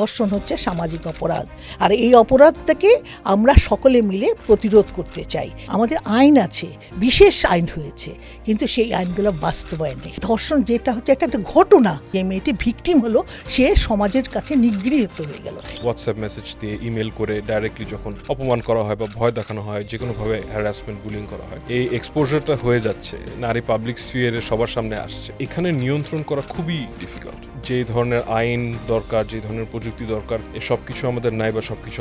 ধর্ষণ হচ্ছে সামাজিক অপরাধ, আর এই অপরাধটাকে আমরা সকলে মিলে প্রতিরোধ করতে চাই। আমাদের আইন আছে, বিশেষ আইন হয়েছে, কিন্তু সেই আইনগুলো বাস্তবায়ন নেই। ধর্ষণ যেটা হচ্ছে একটা ঘটনা, যে মেয়েটি ভিকটিম হলো, সে সমাজের কাছে নিগৃহীত হয়ে গেল। হোয়াটসঅ্যাপ মেসেজ দিয়ে, ইমেল করে ডাইরেক্টলি যখন অপমান করা হয় বা ভয় দেখানো হয়, যে কোনোভাবে হ্যারাসমেন্ট, বুলিং করা হয়, এই এক্সপোজারটা হয়ে যাচ্ছে, নারী পাবলিক স্ফিয়ারে সবার সামনে আসছে। এখানে নিয়ন্ত্রণ করা খুবই ডিফিকাল্ট। যে ধরনের আইন দরকার, যে ধরনের প্রযুক্তি দরকার, সব কিছু আমাদের নাই বা সবকিছু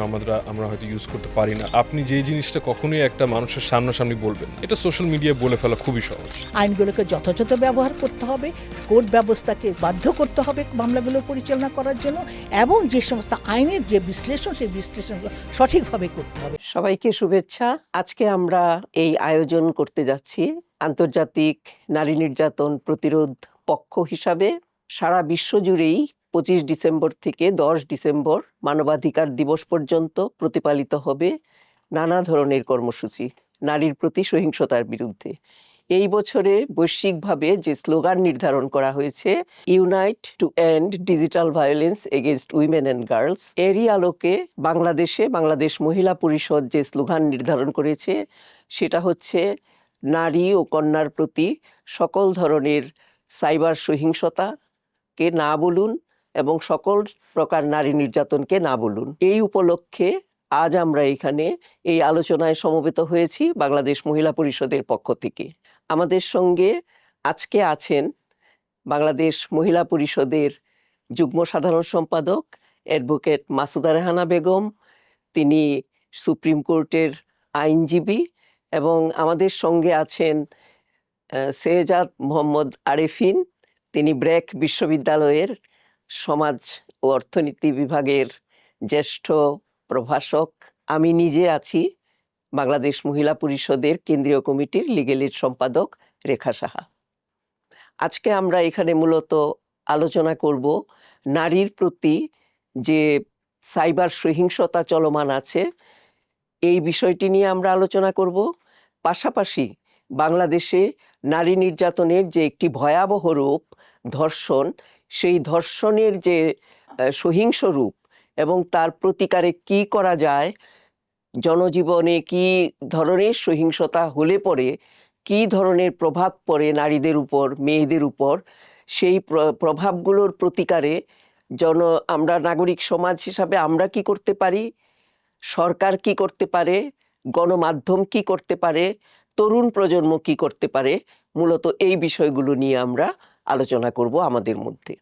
আমরা হয়তো ইউজ করতে পারি না। আপনি যে জিনিসটা কখনোই একটা মানুষের সামনাসামনি বলবেন, এটা সোশ্যাল মিডিয়ায় বলে ফেলা খুবই সহজ। আইনগুলোকে যথাযথ ব্যবহার করতে হবে, কোর্ট ব্যবস্থাকে বাধ্য করতে হবে মামলাগুলো পরিচালনা করার জন্য, এবং যে সমস্ত আইনের যে বিশ্লেষণ, সেই বিশ্লেষণগুলো সঠিকভাবে করতে হবে। সবাইকে শুভেচ্ছা। আজকে আমরা এই আয়োজন করতে যাচ্ছি আন্তর্জাতিক নারী নির্যাতন প্রতিরোধ পক্ষ হিসাবে। সারা বিশ্ব জুড়েই 25 ডিসেম্বর থেকে 10 ডিসেম্বর মানবাধিকার দিবস পর্যন্ত প্রতিপালিত হবে নানা ধরনের কর্মসূচি নারীর প্রতি সহিংসতার বিরুদ্ধে। এই বছরে বৈশ্বিকভাবে যে স্লোগান নির্ধারণ করা হয়েছে, unite to end digital violence against women and girls, এরই আলোকে বাংলাদেশ মহিলা পরিষদ যে স্লোগান নির্ধারণ করেছে, সেটা হচ্ছে নারী ও কন্যার প্রতি সকল ধরনের সাইবার সহিংসতাকে না বলুন এবং সকল প্রকার নারী নির্যাতনকে না বলুন। এই উপলক্ষে আজ আমরা এখানে এই আলোচনায় সমবেত হয়েছি বাংলাদেশ মহিলা পরিষদের পক্ষ থেকে। আমাদের সঙ্গে আজকে আছেন বাংলাদেশ মহিলা পরিষদের যুগ্ম সাধারণ সম্পাদক অ্যাডভোকেট মাসুদা রেহানা বেগম, তিনি সুপ্রিম কোর্টের আইনজীবী, এবং আমাদের সঙ্গে আছেন শেহজাদ মোহাম্মদ আরেফিন, তিনি ব্র্যাক বিশ্ববিদ্যালয়ের সমাজ ও অর্থনীতি বিভাগের জ্যেষ্ঠ প্রভাষক। আমি নিজে আছি বাংলাদেশ মহিলা পরিষদের কেন্দ্রীয় কমিটির লিগ্যাল এইড সম্পাদক রেখা সাহা। আজকে আমরা এখানে মূলত আলোচনা করব নারীর প্রতি যে সাইবার সহিংসতা চলমান আছে, এই বিষয়টি নিয়ে আমরা আলোচনা করব। পাশাপাশি বাংলাদেশে নারী নির্যাতনের যে একটি ভয়াবহ রূপ ধর্ষণ, সেই ধর্ষণের যে সহিংস রূপ এবং তার প্রতিকারে কি করা যায়, জনজীবনে কি ধরনের সহিংসতা হলে পরে কি ধরনের প্রভাব পড়ে নারীদের উপর, মেয়েদের উপর, সেই প্রভাবগুলোর প্রতিকারে আমরা নাগরিক সমাজ হিসাবে আমরা কি করতে পারি, সরকার কি করতে পারে, গণমাধ্যম কি করতে পারে, তরুণ প্রজন্ম কি করতে পারে, মূলত এই বিষয়গুলো নিয়ে আমরা আলোচনা করব আমাদের মধ্যে।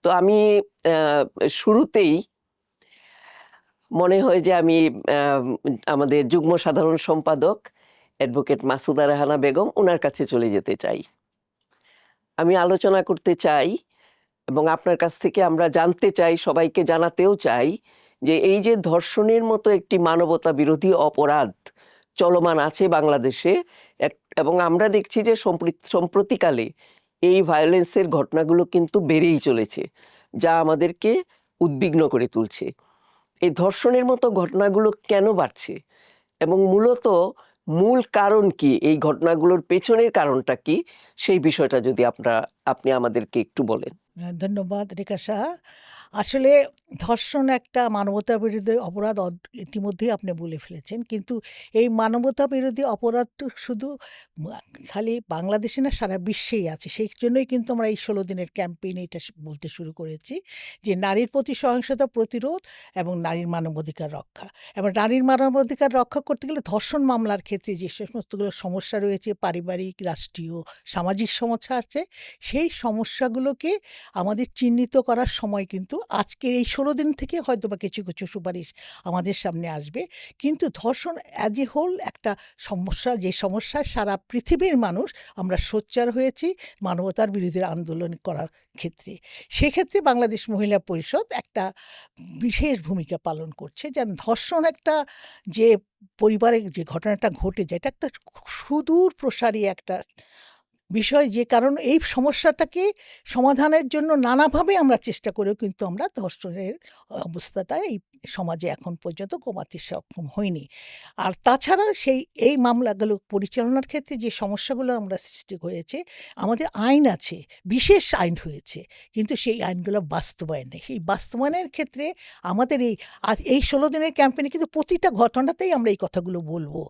তো আমি শুরুতেই মনে হয় যে আমি আমাদের যুগ্ম সাধারণ সম্পাদক অ্যাডভোকেট মাসুদা রেহানা বেগম, ওনার কাছে চলে যেতে চাই। আমি আলোচনা করতে চাই এবং আপনার কাছ থেকে আমরা জানতে চাই, সবাইকে জানাতেও চাই, যে এই যে ধর্ষণের মতো একটি মানবতা বিরোধী অপরাধ চলমান আছে বাংলাদেশে, এবং আমরা দেখছি যে সম্প্রতিকালে এই ভায়োলেন্সের ঘটনাগুলো কিন্তু বেড়েই চলেছে, যা আমাদেরকে উদ্বিগ্ন করে তুলছে। এই ধর্ষণের মতো ঘটনাগুলো কেন বাড়ছে এবং মূলত মূল কারণ কি, এই ঘটনাগুলোর পেছনের কারণটা কি, সেই বিষয়টা যদি আপনি আমাদেরকে একটু বলেন। ধন্যবাদ রেখা সাহা। আসলে ধর্ষণ একটা মানবতা বিরোধী অপরাধ, ইতিমধ্যেই আপনি বলে ফেলেছেন। কিন্তু এই মানবতা বিরোধী অপরাধ তো শুধু খালি বাংলাদেশে না, সারা বিশ্বেই আছে। সেই জন্যই কিন্তু আমরা এই 16 দিনের ক্যাম্পেইনে এটা বলতে শুরু করেছি যে নারীর প্রতি সহিংসতা প্রতিরোধ এবং নারীর মানবাধিকার রক্ষা। এবং নারীর মানবাধিকার রক্ষা করতে গেলে ধর্ষণ মামলার ক্ষেত্রে যে সমস্তগুলো সমস্যা রয়েছে, পারিবারিক, রাষ্ট্রীয়, সামাজিক সমস্যা আছে, সেই সমস্যাগুলোকে আমাদের চিহ্নিত করার সময় কিন্তু আজকের এই 16 দিন থেকে হয়তো বা কিছু কিছু সুপারিশ আমাদের সামনে আসবে। কিন্তু ধর্ষণ অ্যাজ এ হোল একটা সমস্যা, যে সমস্যায় সারা পৃথিবীর মানুষ আমরা সোচ্চার হয়েছি মানবতার বিরোধী আন্দোলন করার ক্ষেত্রে। সেক্ষেত্রে বাংলাদেশ মহিলা পরিষদ একটা বিশেষ ভূমিকা পালন করছে। যেন ধর্ষণ একটা, যে পরিবারে যে ঘটনাটা ঘটে যায়, এটা একটা সুদূর প্রসারী একটা বিষয়, যে কারণ এই সমস্যাটাকে সমাধানের জন্য নানাভাবে আমরা চেষ্টা করেও কিন্তু আমরা ধর্ষণের অবস্থাটা এই সমাজে এখন পর্যন্ত কমাতে সক্ষম হইনি। আর তাছাড়া এই মামলাগুলো পরিচালনার ক্ষেত্রে যে সমস্যাগুলো আমরা সৃষ্টি হয়েছে, আমাদের আইন আছে, বিশেষ আইন হয়েছে, কিন্তু সেই আইনগুলো বাস্তবায়ন নেই। সেই বাস্তবায়নের ক্ষেত্রে আমাদের এই 16 দিনের ক্যাম্পেইনে কিন্তু প্রতিটা ঘটনাতেই আমরা এই কথাগুলো বলবো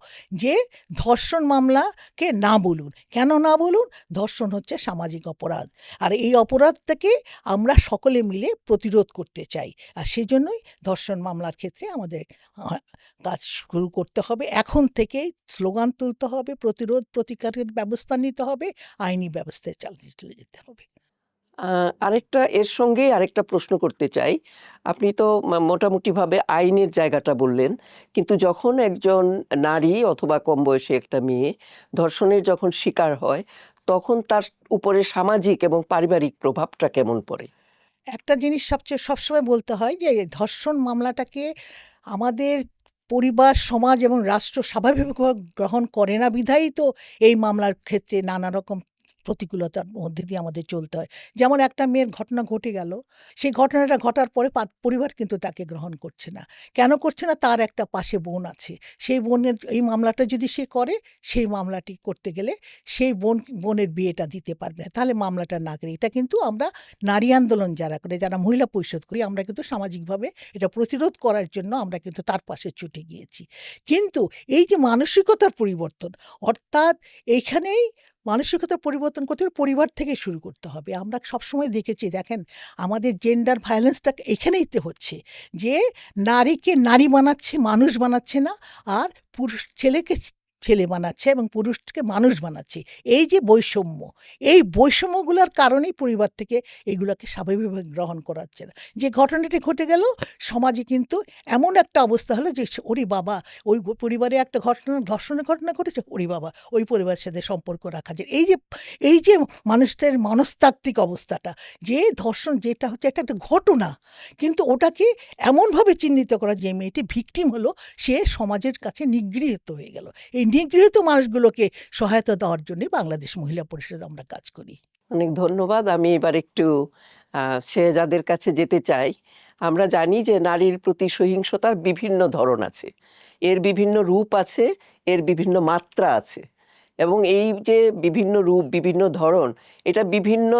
যে ধর্ষণ মামলাকে না বলুন। কেন না বলুন? ধর্ষণ হচ্ছে সামাজিক অপরাধ, আর এই অপরাধটাকে আমরা সকলে মিলে প্রতিরোধ করতে চাই। আর সেজন্যই ধর্ষণ মামলার ক্ষেত্রে আমাদের কাজ শুরু করতে হবে, এখন থেকেই স্লোগান তুলতে হবে, প্রতিকারের ব্যবস্থা নিতে হবে, আইনি ব্যবস্থায় চালিয়ে চলে যেতে হবে। আরেকটা এর সঙ্গেই আরেকটা প্রশ্ন করতে চাই। আপনি তো মোটামুটিভাবে আইনের জায়গাটা বললেন। কিন্তু যখন একজন নারী অথবা কম বয়সী একটা মেয়ে ধর্ষণের যখন শিকার হয়, তখন তার উপরে সামাজিক এবং পারিবারিক প্রভাবটা কেমন পড়ে? একটা জিনিস সবসময় বলতে হয় যে ধর্ষণ মামলাটাকে আমাদের পরিবার, সমাজ এবং রাষ্ট্র স্বাভাবিকভাবে গ্রহণ করে না বিধায়ই তো এই মামলার ক্ষেত্রে নানা রকম প্রতিকূলতার মধ্যে দিয়ে আমাদের চলতে হয়। যেমন একটা মেয়ের ঘটনা ঘটে গেল, সেই ঘটনাটা ঘটার পরে পরিবার কিন্তু তাকে গ্রহণ করছে না। কেন করছে না? তার একটা পাশে বোন আছে। সেই বোনের এই মামলাটা যদি সে করে, সেই মামলাটি করতে গেলে সেই বোনের বিয়েটা দিতে পারবে না। তাহলে মামলাটা না করে, এটা কিন্তু আমরা নারী আন্দোলন যারা করে, যারা মহিলা পরিষদ করি, আমরা কিন্তু সামাজিকভাবে এটা প্রতিরোধ করার জন্য আমরা কিন্তু তার পাশে ছুটে গিয়েছি। কিন্তু এই যে মানসিকতার পরিবর্তন, অর্থাৎ এইখানেই মানসিকতার পরিবর্তন করতে হলে পরিবার থেকে শুরু করতে হবে। আমরা সবসময় দেখেছি, দেখেন আমাদের জেন্ডার ভায়োলেন্সটা এখানেই তো হচ্ছে যে নারীকে নারী বানাচ্ছে, মানুষ বানাচ্ছে না, আর ছেলেকে ছেলে বানাচ্ছে এবং পুরুষকে মানুষ বানাচ্ছে। এই যে বৈষম্য, এই বৈষম্যগুলোর কারণেই পরিবার থেকে এগুলোকে স্বাভাবিকভাবে গ্রহণ করাচ্ছে না। যে ঘটনাটি ঘটে গেল, সমাজে কিন্তু এমন একটা অবস্থা হলো যে ওরে বাবা, ওই পরিবারে একটা ধর্ষণের ঘটনা ঘটেছে, ওরে বাবা ওই পরিবারের সাথে সম্পর্ক রাখা যায়। এই যে মানুষদের মনস্তাত্ত্বিক অবস্থাটা, যে ধর্ষণ যেটা হচ্ছে একটা ঘটনা, কিন্তু ওটাকে এমনভাবে চিহ্নিত করা যে মেয়েটি ভিকটিম হলো, সে সমাজের কাছে নিগৃহীত হয়ে গেল। এই নিগৃহীত মানুষগুলোকে সহায়তা দেওয়ার জন্য বাংলাদেশ মহিলা পরিষদ আমরা কাজ করি। অনেক ধন্যবাদ। আমি এবার একটু শেহজাদের কাছে যেতে চাই। আমরা জানি যে নারীর প্রতি সহিংসতার বিভিন্ন ধরন আছে। এর বিভিন্ন রূপ আছে, এর বিভিন্ন মাত্রা আছে। এবং এই যে বিভিন্ন রূপ, বিভিন্ন ধরন, এটা বিভিন্ন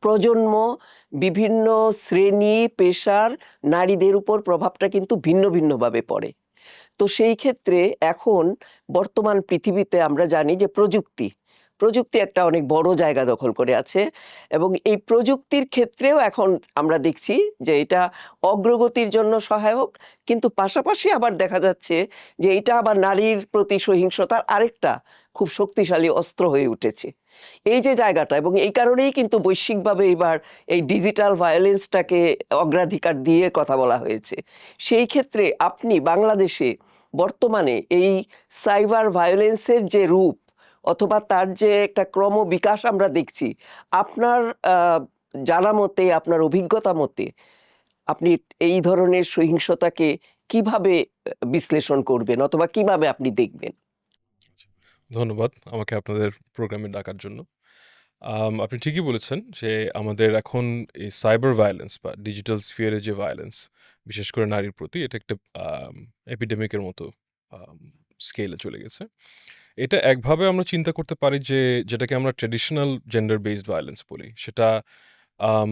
প্রজন্ম, বিভিন্ন শ্রেণী, পেশার নারীদের উপর প্রভাবটা কিন্তু ভিন্ন ভিন্নভাবে পড়ে। তো সেই ক্ষেত্রে এখন বর্তমান পৃথিবীতে আমরা জানি যে প্রযুক্তি একটা অনেক বড় জায়গা দখল করে আছে, এবং এই প্রযুক্তির ক্ষেত্রেও এখন আমরা দেখছি যে এটা অগ্রগতির জন্য সহায়ক, কিন্তু পাশাপাশি আবার দেখা যাচ্ছে যে এটা আবার নারীর প্রতি সহিংসতার আরেকটা খুব শক্তিশালী অস্ত্র হয়ে উঠেছে। এই যে জায়গাটা, এবং এই কারণেই কিন্তু বৈশ্বিকভাবে এবার এই ডিজিটাল ভায়োলেন্সটাকে অগ্রাধিকার দিয়ে কথা বলা হয়েছে। সেই ক্ষেত্রে আপনি বাংলাদেশে বর্তমানে এই সাইবার ভায়োলেন্সের যে রূপ অথবা তার যে একটা ক্রমবিকাশ আমরা দেখছি, আপনার জানা মতে, আপনার অভিজ্ঞতা মতে আপনি এই ধরনের সহিংসতাকে কিভাবে বিশ্লেষণ করবেন অথবা কিভাবে আপনি দেখবেন? ধন্যবাদ আমাকে আপনাদের প্রোগ্রামে ডাকার জন্য। আপনি ঠিকই বলেছেন যে আমাদের এখন এই সাইবার ভায়োলেন্স বা ডিজিটাল স্ফিয়ারে যে ভায়োলেন্স, বিশেষ করে নারীর প্রতি, এটা একটা এপিডেমিকের মতো স্কেলে চলে গেছে। এটা একভাবে আমরা চিন্তা করতে পারি যে যেটাকে আমরা ট্রেডিশনাল জেন্ডার বেসড ভায়োলেন্স বলি, সেটা আম,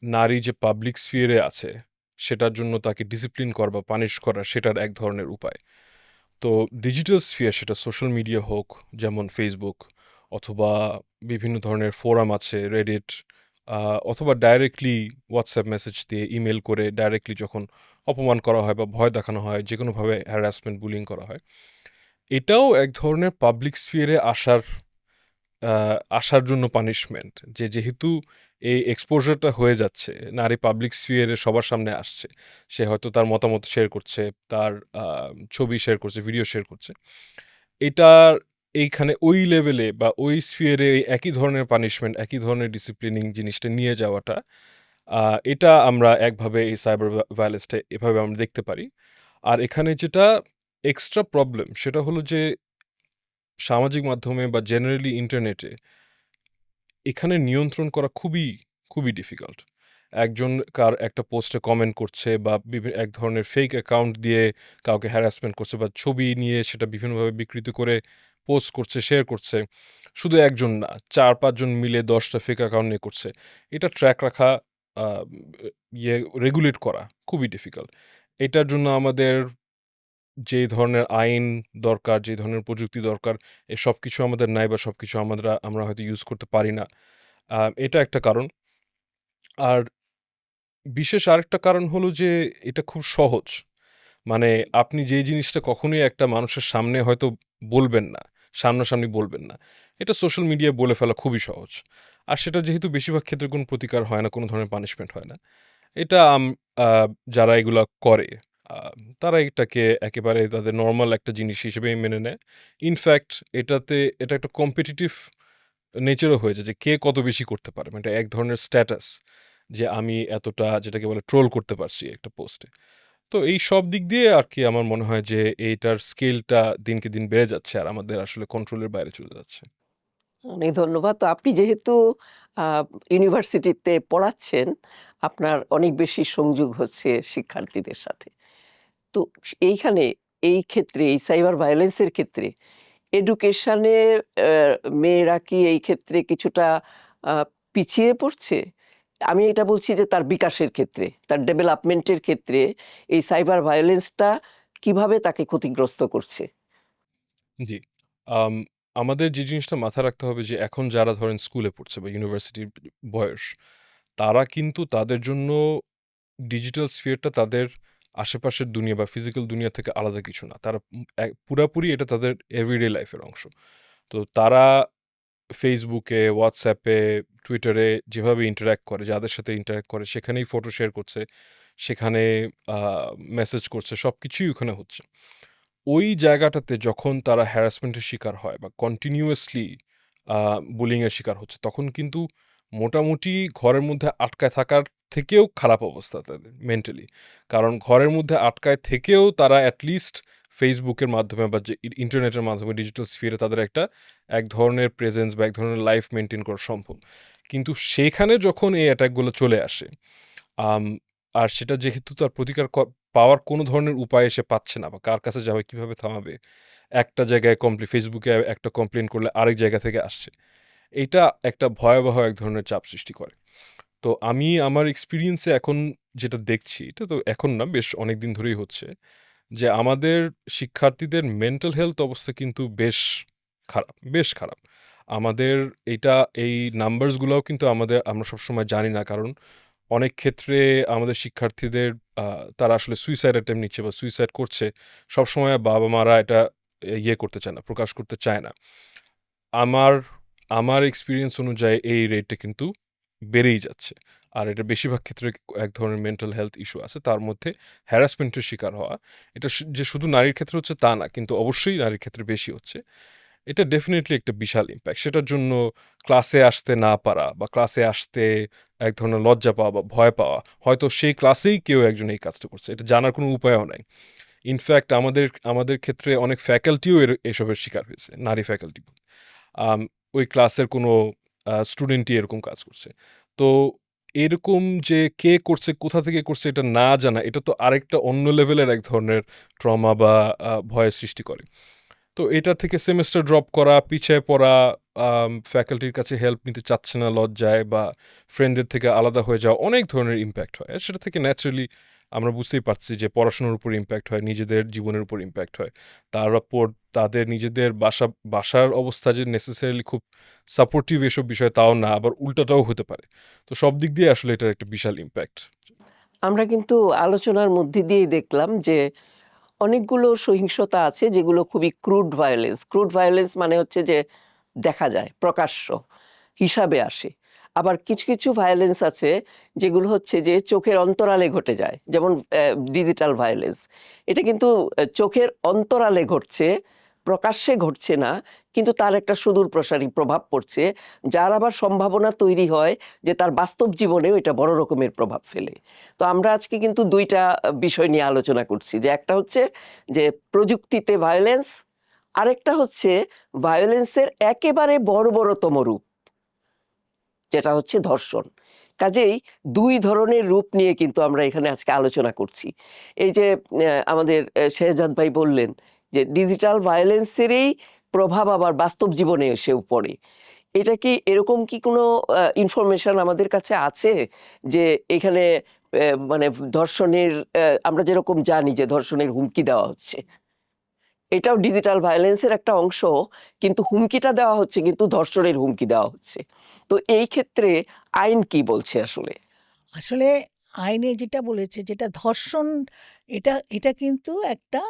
নারী যে পাবলিক স্ফিয়ারে আছে সেটার জন্য তাকে ডিসিপ্লিন করা বা পানিশ করা, সেটার এক ধরনের উপায়। তো ডিজিটাল স্ফিয়ার, সেটা সোশ্যাল মিডিয়া হোক, যেমন ফেসবুক, অথবা বিভিন্ন ধরনের ফোরাম আছে, রেডিট, অথবা ডাইরেক্টলি হোয়াটসঅ্যাপ মেসেজ দিয়ে, ইমেল করে ডাইরেক্টলি যখন অপমান করা হয় বা ভয় দেখানো হয়, যে কোনোভাবে হ্যারাসমেন্ট, বুলিং করা হয়, এটাও এক ধরনের পাবলিক স্ফিয়ারে আসার জন্য পানিশমেন্ট। যেহেতু এই এক্সপোজারটা হয়ে যাচ্ছে, নারী পাবলিক স্ফিয়ারে সবার সামনে আসছে, সে হয়তো তার মতামত শেয়ার করছে, তার ছবি শেয়ার করছে, ভিডিও শেয়ার করছে, এটার এইখানে ওই লেভেলে বা ওই স্ফিয়ারে একই ধরনের পানিশমেন্ট, একই ধরনের ডিসিপ্লিনিং জিনিসটা নিয়ে যাওয়াটা, এটা আমরা একভাবে এই সাইবার ভায়োলেন্সটা এভাবে আমরা দেখতে পারি। আর এখানে যেটা এক্সট্রা প্রবলেম, সেটা হলো যে সামাজিক মাধ্যমে বা জেনারেলি ইন্টারনেটে এখানে নিয়ন্ত্রণ করা খুবই খুবই ডিফিকাল্ট। একজন একটা পোস্টে কমেন্ট করছে বা এক ধরনের ফেক অ্যাকাউন্ট দিয়ে কাউকে হ্যারাসমেন্ট করছে বা ছবি নিয়ে সেটা বিভিন্নভাবে বিকৃত করে পোস্ট করছে, শেয়ার করছে। শুধু একজন না, ৪-৫ জন মিলে ১০টা ফেক অ্যাকাউন্ট নিয়ে করছে। এটা ট্র্যাক রাখা, আ রেগুলেট করা খুবই ডিফিকাল্ট। এটার জন্য আমাদের যে ধরনের আইন দরকার, যে ধরনের প্রযুক্তি দরকার, সবকিছু আমাদের নাই বা সবকিছু আমরা হয়তো ইউজ করতে পারি না। এটা একটা কারণ। আর বিশেষ আরেকটা কারণ হলো যে এটা খুব সহজ। মানে আপনি যেই জিনিসটা কখনোই একটা মানুষের সামনে হয়তো বলবেন না, সামনাসামনি বলবেন না। এটা সোশ্যাল মিডিয়ায় বলে ফেলা খুবই সহজ। আর সেটা যেহেতু বেশিরভাগ ক্ষেত্রে কোনো প্রতিকার হয় না, কোনো ধরনের পানিশমেন্ট হয় না। এটা আ যারা এগুলা করে আ তারা এটাকে একেবারে তাদের নরমাল একটা জিনিস হিসেবেই মেনে নেয়। ইনফ্যাক্ট এটা একটা কম্পিটিটিভ নেচারও হয়ে যায় যে কে কত বেশি করতে পারে। মানে এটা এক ধরনের স্ট্যাটাস যে আমি এতটা যেটাকে বলে ট্রোল করতে পারছি একটা পোস্টে। তো এই সব দিক দিয়ে আরকি আমার মনে হয় যে এইটার স্কেলটা দিনকে দিন বেড়ে যাচ্ছে আর আমাদের আসলে কন্ট্রোলের বাইরে চলে যাচ্ছে। অনেক ধন্যবাদ। তো আপনি যেহেতু আ ইউনিভার্সিটিতে পড়াচ্ছেন, আপনার অনেক বেশি সংযোগ হচ্ছে শিক্ষার্থীদের সাথে। তো এইখানে এই ক্ষেত্রে এই সাইবার ভায়োলেন্স এর ক্ষেত্রে এডুকেশনে মেয়েরা কি এই ক্ষেত্রে কিছুটা আ পিছিয়ে পড়ছে? আমি এটা বলছি যে তার বিকাশের ক্ষেত্রে, তার ডেভেলপমেন্ট এর ক্ষেত্রে এই সাইবার ভায়োলেন্সটা কিভাবে তাকে ক্ষতিগ্রস্ত করছে? জি। আম আমাদের যে জিনিসটা মাথায় রাখতে হবে যে এখন যারা ধরেন স্কুলে পড়ছে বা ইউনিভার্সিটির বয়স, তারা কিন্তু তাদের জন্য ডিজিটাল স্ফিয়ারটা তাদের আশেপাশের দুনিয়া বা ফিজিক্যাল দুনিয়া থেকে আলাদা কিছু না। তারা পুরাপুরি এটা তাদের এভরিডে লাইফের অংশ। তো তারা ফেসবুকে, হোয়াটসঅ্যাপে, টুইটারে যেভাবে ইন্টারঅ্যাক্ট করে, যাদের সাথে ইন্টারঅ্যাক্ট করে সেখানেই ফটো শেয়ার করছে, সেখানে আ মেসেজ করছে, সবকিছুই ওখানে হচ্ছে। ওই জায়গাটাতে যখন তারা হ্যারাসমেন্টের শিকার হয় বা কন্টিনিউয়াসলি আ বুলিংয়ের শিকার হচ্ছে, তখন কিন্তু মোটামুটি ঘরের মধ্যে আটকায় থাকার থেকেও খারাপ অবস্থা তাদের মেন্টালি। কারণ ঘরের মধ্যে আটকায় থেকেও তারা এট লিস্ট ফেসবুকের মাধ্যমে বা যে ইন্টারনেটের মাধ্যমে ডিজিটাল স্ফিয়ারে তাদের এক ধরনের প্রেজেন্স বা এক ধরনের লাইফ মেইনটেইন করা সম্ভব। কিন্তু সেখানে যখন এই অ্যাটাকগুলো চলে আসে, আম আর সেটা যেহেতু তার প্রতিকার পাওয়ার কোনো ধরনের উপায় সে পাচ্ছে না বা কার কাছে যাবে, কিভাবে থামাবে? একটা জায়গায় ফেসবুকে একটা কমপ্লেইন করলে আরেক জায়গা থেকে আসছে। এইটা একটা ভয়াবহ এক ধরনের চাপ সৃষ্টি করে। তো আমি আমার এক্সপেরিয়েন্সে এখন যেটা দেখছি, এটা তো এখন না, বেশ অনেকদিন ধরেই হচ্ছে যে আমাদের শিক্ষার্থীদের মেন্টাল হেলথ অবস্থা কিন্তু বেশ খারাপ, বেশ খারাপ। আমাদের এইটা এই নাম্বারসগুলোও কিন্তু আমরা সবসময় জানি না। কারণ অনেক ক্ষেত্রে আমাদের শিক্ষার্থীদের আ তারা আসলে সুইসাইড অ্যাটেম্প্ট নিচ্ছে বা সুইসাইড করছে। সবসময় বাবা-মারা এটা করতে চায় না, প্রকাশ করতে চায় না। আমার আমার এক্সপেরিয়েন্স অনুযায়ী এই রেটটা কিন্তু বেড়েই যাচ্ছে। আর এটা বেশিরভাগ ক্ষেত্রে এক ধরনের মেন্টাল হেলথ ইস্যু আছে। তার মধ্যে হ্যারাসমেন্টের শিকার হওয়া। এটা যে শুধু নারীর ক্ষেত্রে হচ্ছে তা না। কিন্তু অবশ্যই নারীর ক্ষেত্রে বেশি হচ্ছে। এটা ডেফিনিটলি একটা বিশাল ইমপ্যাক্ট। সেটার জন্য ক্লাসে আসতে না পারা বা ক্লাসে আসতে এক ধরনের লজ্জা পাওয়া বা ভয় পাওয়া। হয়তো সেই ক্লাসেই কেউ একজন এই কাজটা করছে। এটা জানার কোনো উপায়ও নাই। ইনফ্যাক্ট আমাদের ক্ষেত্রে অনেক ফ্যাকাল্টিও এসবের শিকার হয়েছে। নারী ফ্যাকাল্টি। আম ওই ক্লাসের কোনো স্টুডেন্টই এরকম কাজ করছে। তো এরকম যে কে করছে, কোথা থেকে করছে এটা না জানা, এটা তো আরেকটা অন্য লেভেলের এক ধরনের ট্রমা বা ভয়ের সৃষ্টি করে। তো এটা থেকে সেমেস্টার ড্রপ করা, পিছায় পড়া, ফ্যাকাল্টির কাছে হেল্প নিতে চাচ্ছে না লজ্জায় বা ফ্রেন্ডদের থেকে আলাদা হয়ে যাওয়া, অনেক ধরনের ইমপ্যাক্ট হয়। আর সেটা থেকে ন্যাচারালি আমরা বুঝতেই পারছি যে পড়াশোনার উপর ইমপ্যাক্ট হয়, নিজেদের জীবনের উপর ইমপ্যাক্ট হয়। তার উপর তাদের নিজেদের বাসার অবস্থা যে নেসেসারিলি খুব সাপোর্টিভ এসব বিষয় তাও না, আবার উল্টাটাও হতে পারে। তো সব দিক দিয়ে আসলে এটার একটা বিশাল ইমপ্যাক্ট। আমরা কিন্তু আলোচনার মধ্যে দিয়েই দেখলাম যে অনেকগুলো সহিংসতা আছে যেগুলো খুবই ক্রুড ভায়োলেন্স। ক্রুড ভায়োলেন্স মানে হচ্ছে যে দেখা যায়, প্রকাশ্য হিসাবে আসে। আবার কিছু, কিছু ভায়োলেন্স আছে যেগুলো হচ্ছে যে চোখের অন্তরালে ঘটে যায়। যেমন ডিজিটাল ভায়োলেন্স। এটা কিন্তু চোখের অন্তরালে ঘটছে, প্রকাশ্যে ঘটছে না। কিন্তু তার একটা সুদূর প্রসারী প্রভাব পড়ছে। যার আবার সম্ভাবনা তৈরি হয় যে তার বাস্তব জীবনেও এটা বড় রকমের প্রভাব ফেলে। তো আমরা আজকে কিন্তু ২ টা বিষয় নিয়ে আলোচনা করছি। যে একটা হচ্ছে যে প্রযুক্তিতে ভায়োলেন্স, আরেকটা হচ্ছে ভায়োলেন্সের একেবারে বর্বরতম রূপ। যেটা হচ্ছে ধর্ষণ। কাজেই দুই ধরনের রূপ নিয়ে কিন্তু আমরা এখানে আজকে আলোচনা করছি। এই যে আমাদের শেহজাদ ভাই বললেন যে ডিজিটাল ভায়োলেন্সেরই প্রভাব আবার বাস্তব জীবনে এসেও পড়ে। এটা কি এরকম কি কোনো ইনফরমেশন আমাদের কাছে আছে যে এখানে মানে ধর্ষণের আমরা যেরকম জানি যে ধর্ষণের হুমকি দেওয়া হচ্ছে, এটাও ডিজিটাল ভায়োলেন্সের একটা অংশ, কিন্তু হুমকিটা দেওয়া হচ্ছে কিন্তু ধর্ষণের হুমকি দেওয়া হচ্ছে। তো এই ক্ষেত্রে আইন কি বলছে আসলে? আসলে আইনে যেটা বলেছে, যেটা ধর্ষণ, এটা কিন্তু একটা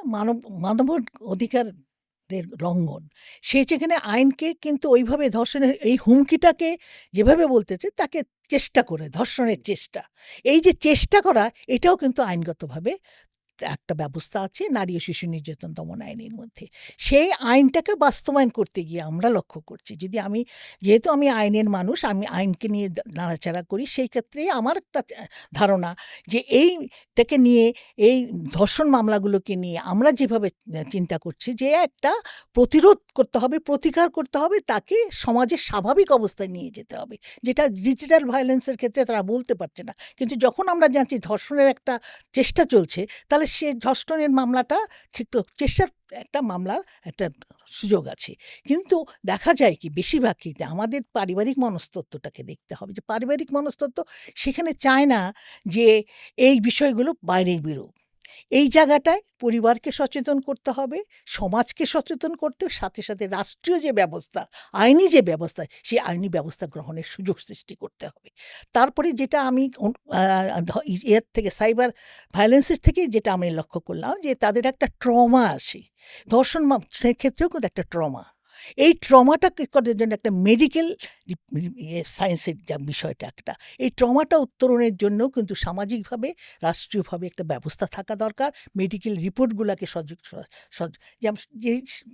মানব অধিকারের লঙ্ঘন। সে যেখানে আইনকে কিন্তু ওইভাবে ধর্ষণের এই হুমকিটাকে যেভাবে বলতেছে, তাকে চেষ্টা করে, ধর্ষণের চেষ্টা। এই যে চেষ্টা করা, এটাও কিন্তু আইনগতভাবে একটা ব্যবস্থা আছে নারী ও শিশু নির্যাতন দমন আইনের মধ্যে। সেই আইনটাকে বাস্তবায়ন করতে গিয়ে আমরা লক্ষ্য করছি, যেহেতু আমি আইনের মানুষ, আমি আইনকে নিয়ে নাড়াচাড়া করি, সেই ক্ষেত্রে আমার একটা ধারণা যে এইটাকে নিয়ে, এই ধর্ষণ মামলাগুলোকে নিয়ে আমরা যেভাবে চিন্তা করছি যে একটা প্রতিরোধ করতে হবে, প্রতিকার করতে হবে, তাকে সমাজের স্বাভাবিক অবস্থায় নিয়ে যেতে হবে, যেটা ডিজিটাল ভায়োলেন্সের ক্ষেত্রে তারা বলতে পারছে না। কিন্তু যখন আমরা জানছি ধর্ষণের একটা চেষ্টা চলছে, তাহলে সে ধর্ষণের মামলাটা কিন্তু চেষ্টার একটা মামলার একটা সুযোগ আছে। কিন্তু দেখা যায় কি, বেশিরভাগ ক্ষেত্রে আমাদের পারিবারিক মনস্তত্ত্বটাকে দেখতে হবে, যে পারিবারিক মনস্তত্ত্ব সেখানে চায় না যে এই বিষয়গুলো বাইরে বেরোক। এই জায়গাটায় পরিবারকে সচেতন করতে হবে, সমাজকে সচেতন করতে হবে, সাথে সাথে রাষ্ট্রীয় যে ব্যবস্থা, আইনি যে ব্যবস্থা, সেই আইনি ব্যবস্থা গ্রহণের সুযোগ সৃষ্টি করতে হবে। তারপরে যেটা আমি এর থেকে সাইবার ভায়োলেন্সের থেকে যেটা আমি লক্ষ্য করলাম, যে তাদের একটা ট্রমা আসে। ধর্ষণ ক্ষেত্রেও কিন্তু একটা ট্রমা। এই ট্রমাটাকে করার জন্য একটা মেডিকেল সায়েন্সের যা বিষয়টা একটা, এই ট্রমাটা উত্তরণের জন্য কিন্তু সামাজিকভাবে, রাষ্ট্রীয়ভাবে একটা ব্যবস্থা থাকা দরকার। মেডিকেল রিপোর্টগুলোকে যেমন যে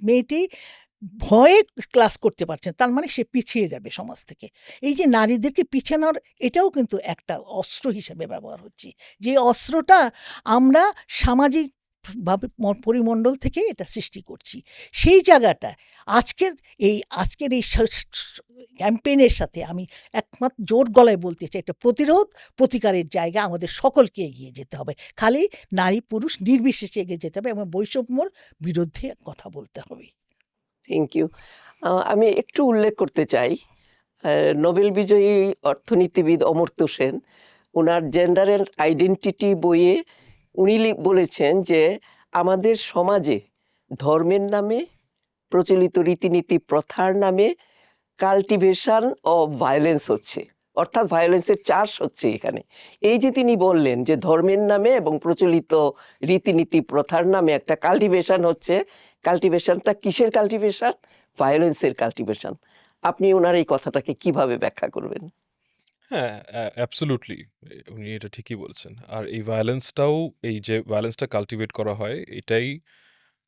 মেয়েটি ভয়ে ক্লাস করতে পারছেন, তার মানে সে পিছিয়ে যাবে সমাজ থেকে। এই যে নারীদেরকে পিছানোর, এটাও কিন্তু একটা অস্ত্র হিসেবে ব্যবহার হচ্ছে, যে অস্ত্রটা আমরা সামাজিক ভাবে পরিমণ্ডল থেকে এটা সৃষ্টি করছি। সেই জায়গাটা আজকের এই ক্যাম্পেইনের সাথে আমি একমাত্র জোর গলায় বলতে চাই, এটা প্রতিকারের জায়গা, আমাদের সকলকে এগিয়ে যেতে হবে। খালি নারী পুরুষ নির্বিশেষে এগিয়ে যেতে হবে এবং বৈষম্যর বিরুদ্ধে কথা বলতে হবে। Thank you. আমি একটু উল্লেখ করতে চাই, নোবেল বিজয়ী অর্থনীতিবিদ অমর্ত্য সেন ওনার জেন্ডার অ্যান্ড আইডেন্টিটি বইয়ে উনি বলেছেন যে আমাদের সমাজে ধর্মের নামে, প্রচলিত রীতিনীতি প্রথার নামে কাল্টিভেশন অফ ভায়োলেন্স হচ্ছে, অর্থাৎ ভায়োলেন্সের চাষ হচ্ছে এখানে। এই যে তিনি বললেন যে ধর্মের নামে এবং প্রচলিত রীতিনীতি প্রথার নামে একটা কাল্টিভেশন হচ্ছে, কাল্টিভেশনটা কিসের কাল্টিভেশন? ভায়োলেন্সের কাল্টিভেশন। আপনি ওনার এই কথাটাকে কিভাবে ব্যাখ্যা করবেন? হ্যাঁ, অ্যাবসোলিউটলি উনি এটা ঠিকই বলছেন। আর এই ভায়োলেন্সটাও, এই যে ভায়োলেন্সটা কাল্টিভেট করা হয়, এটাই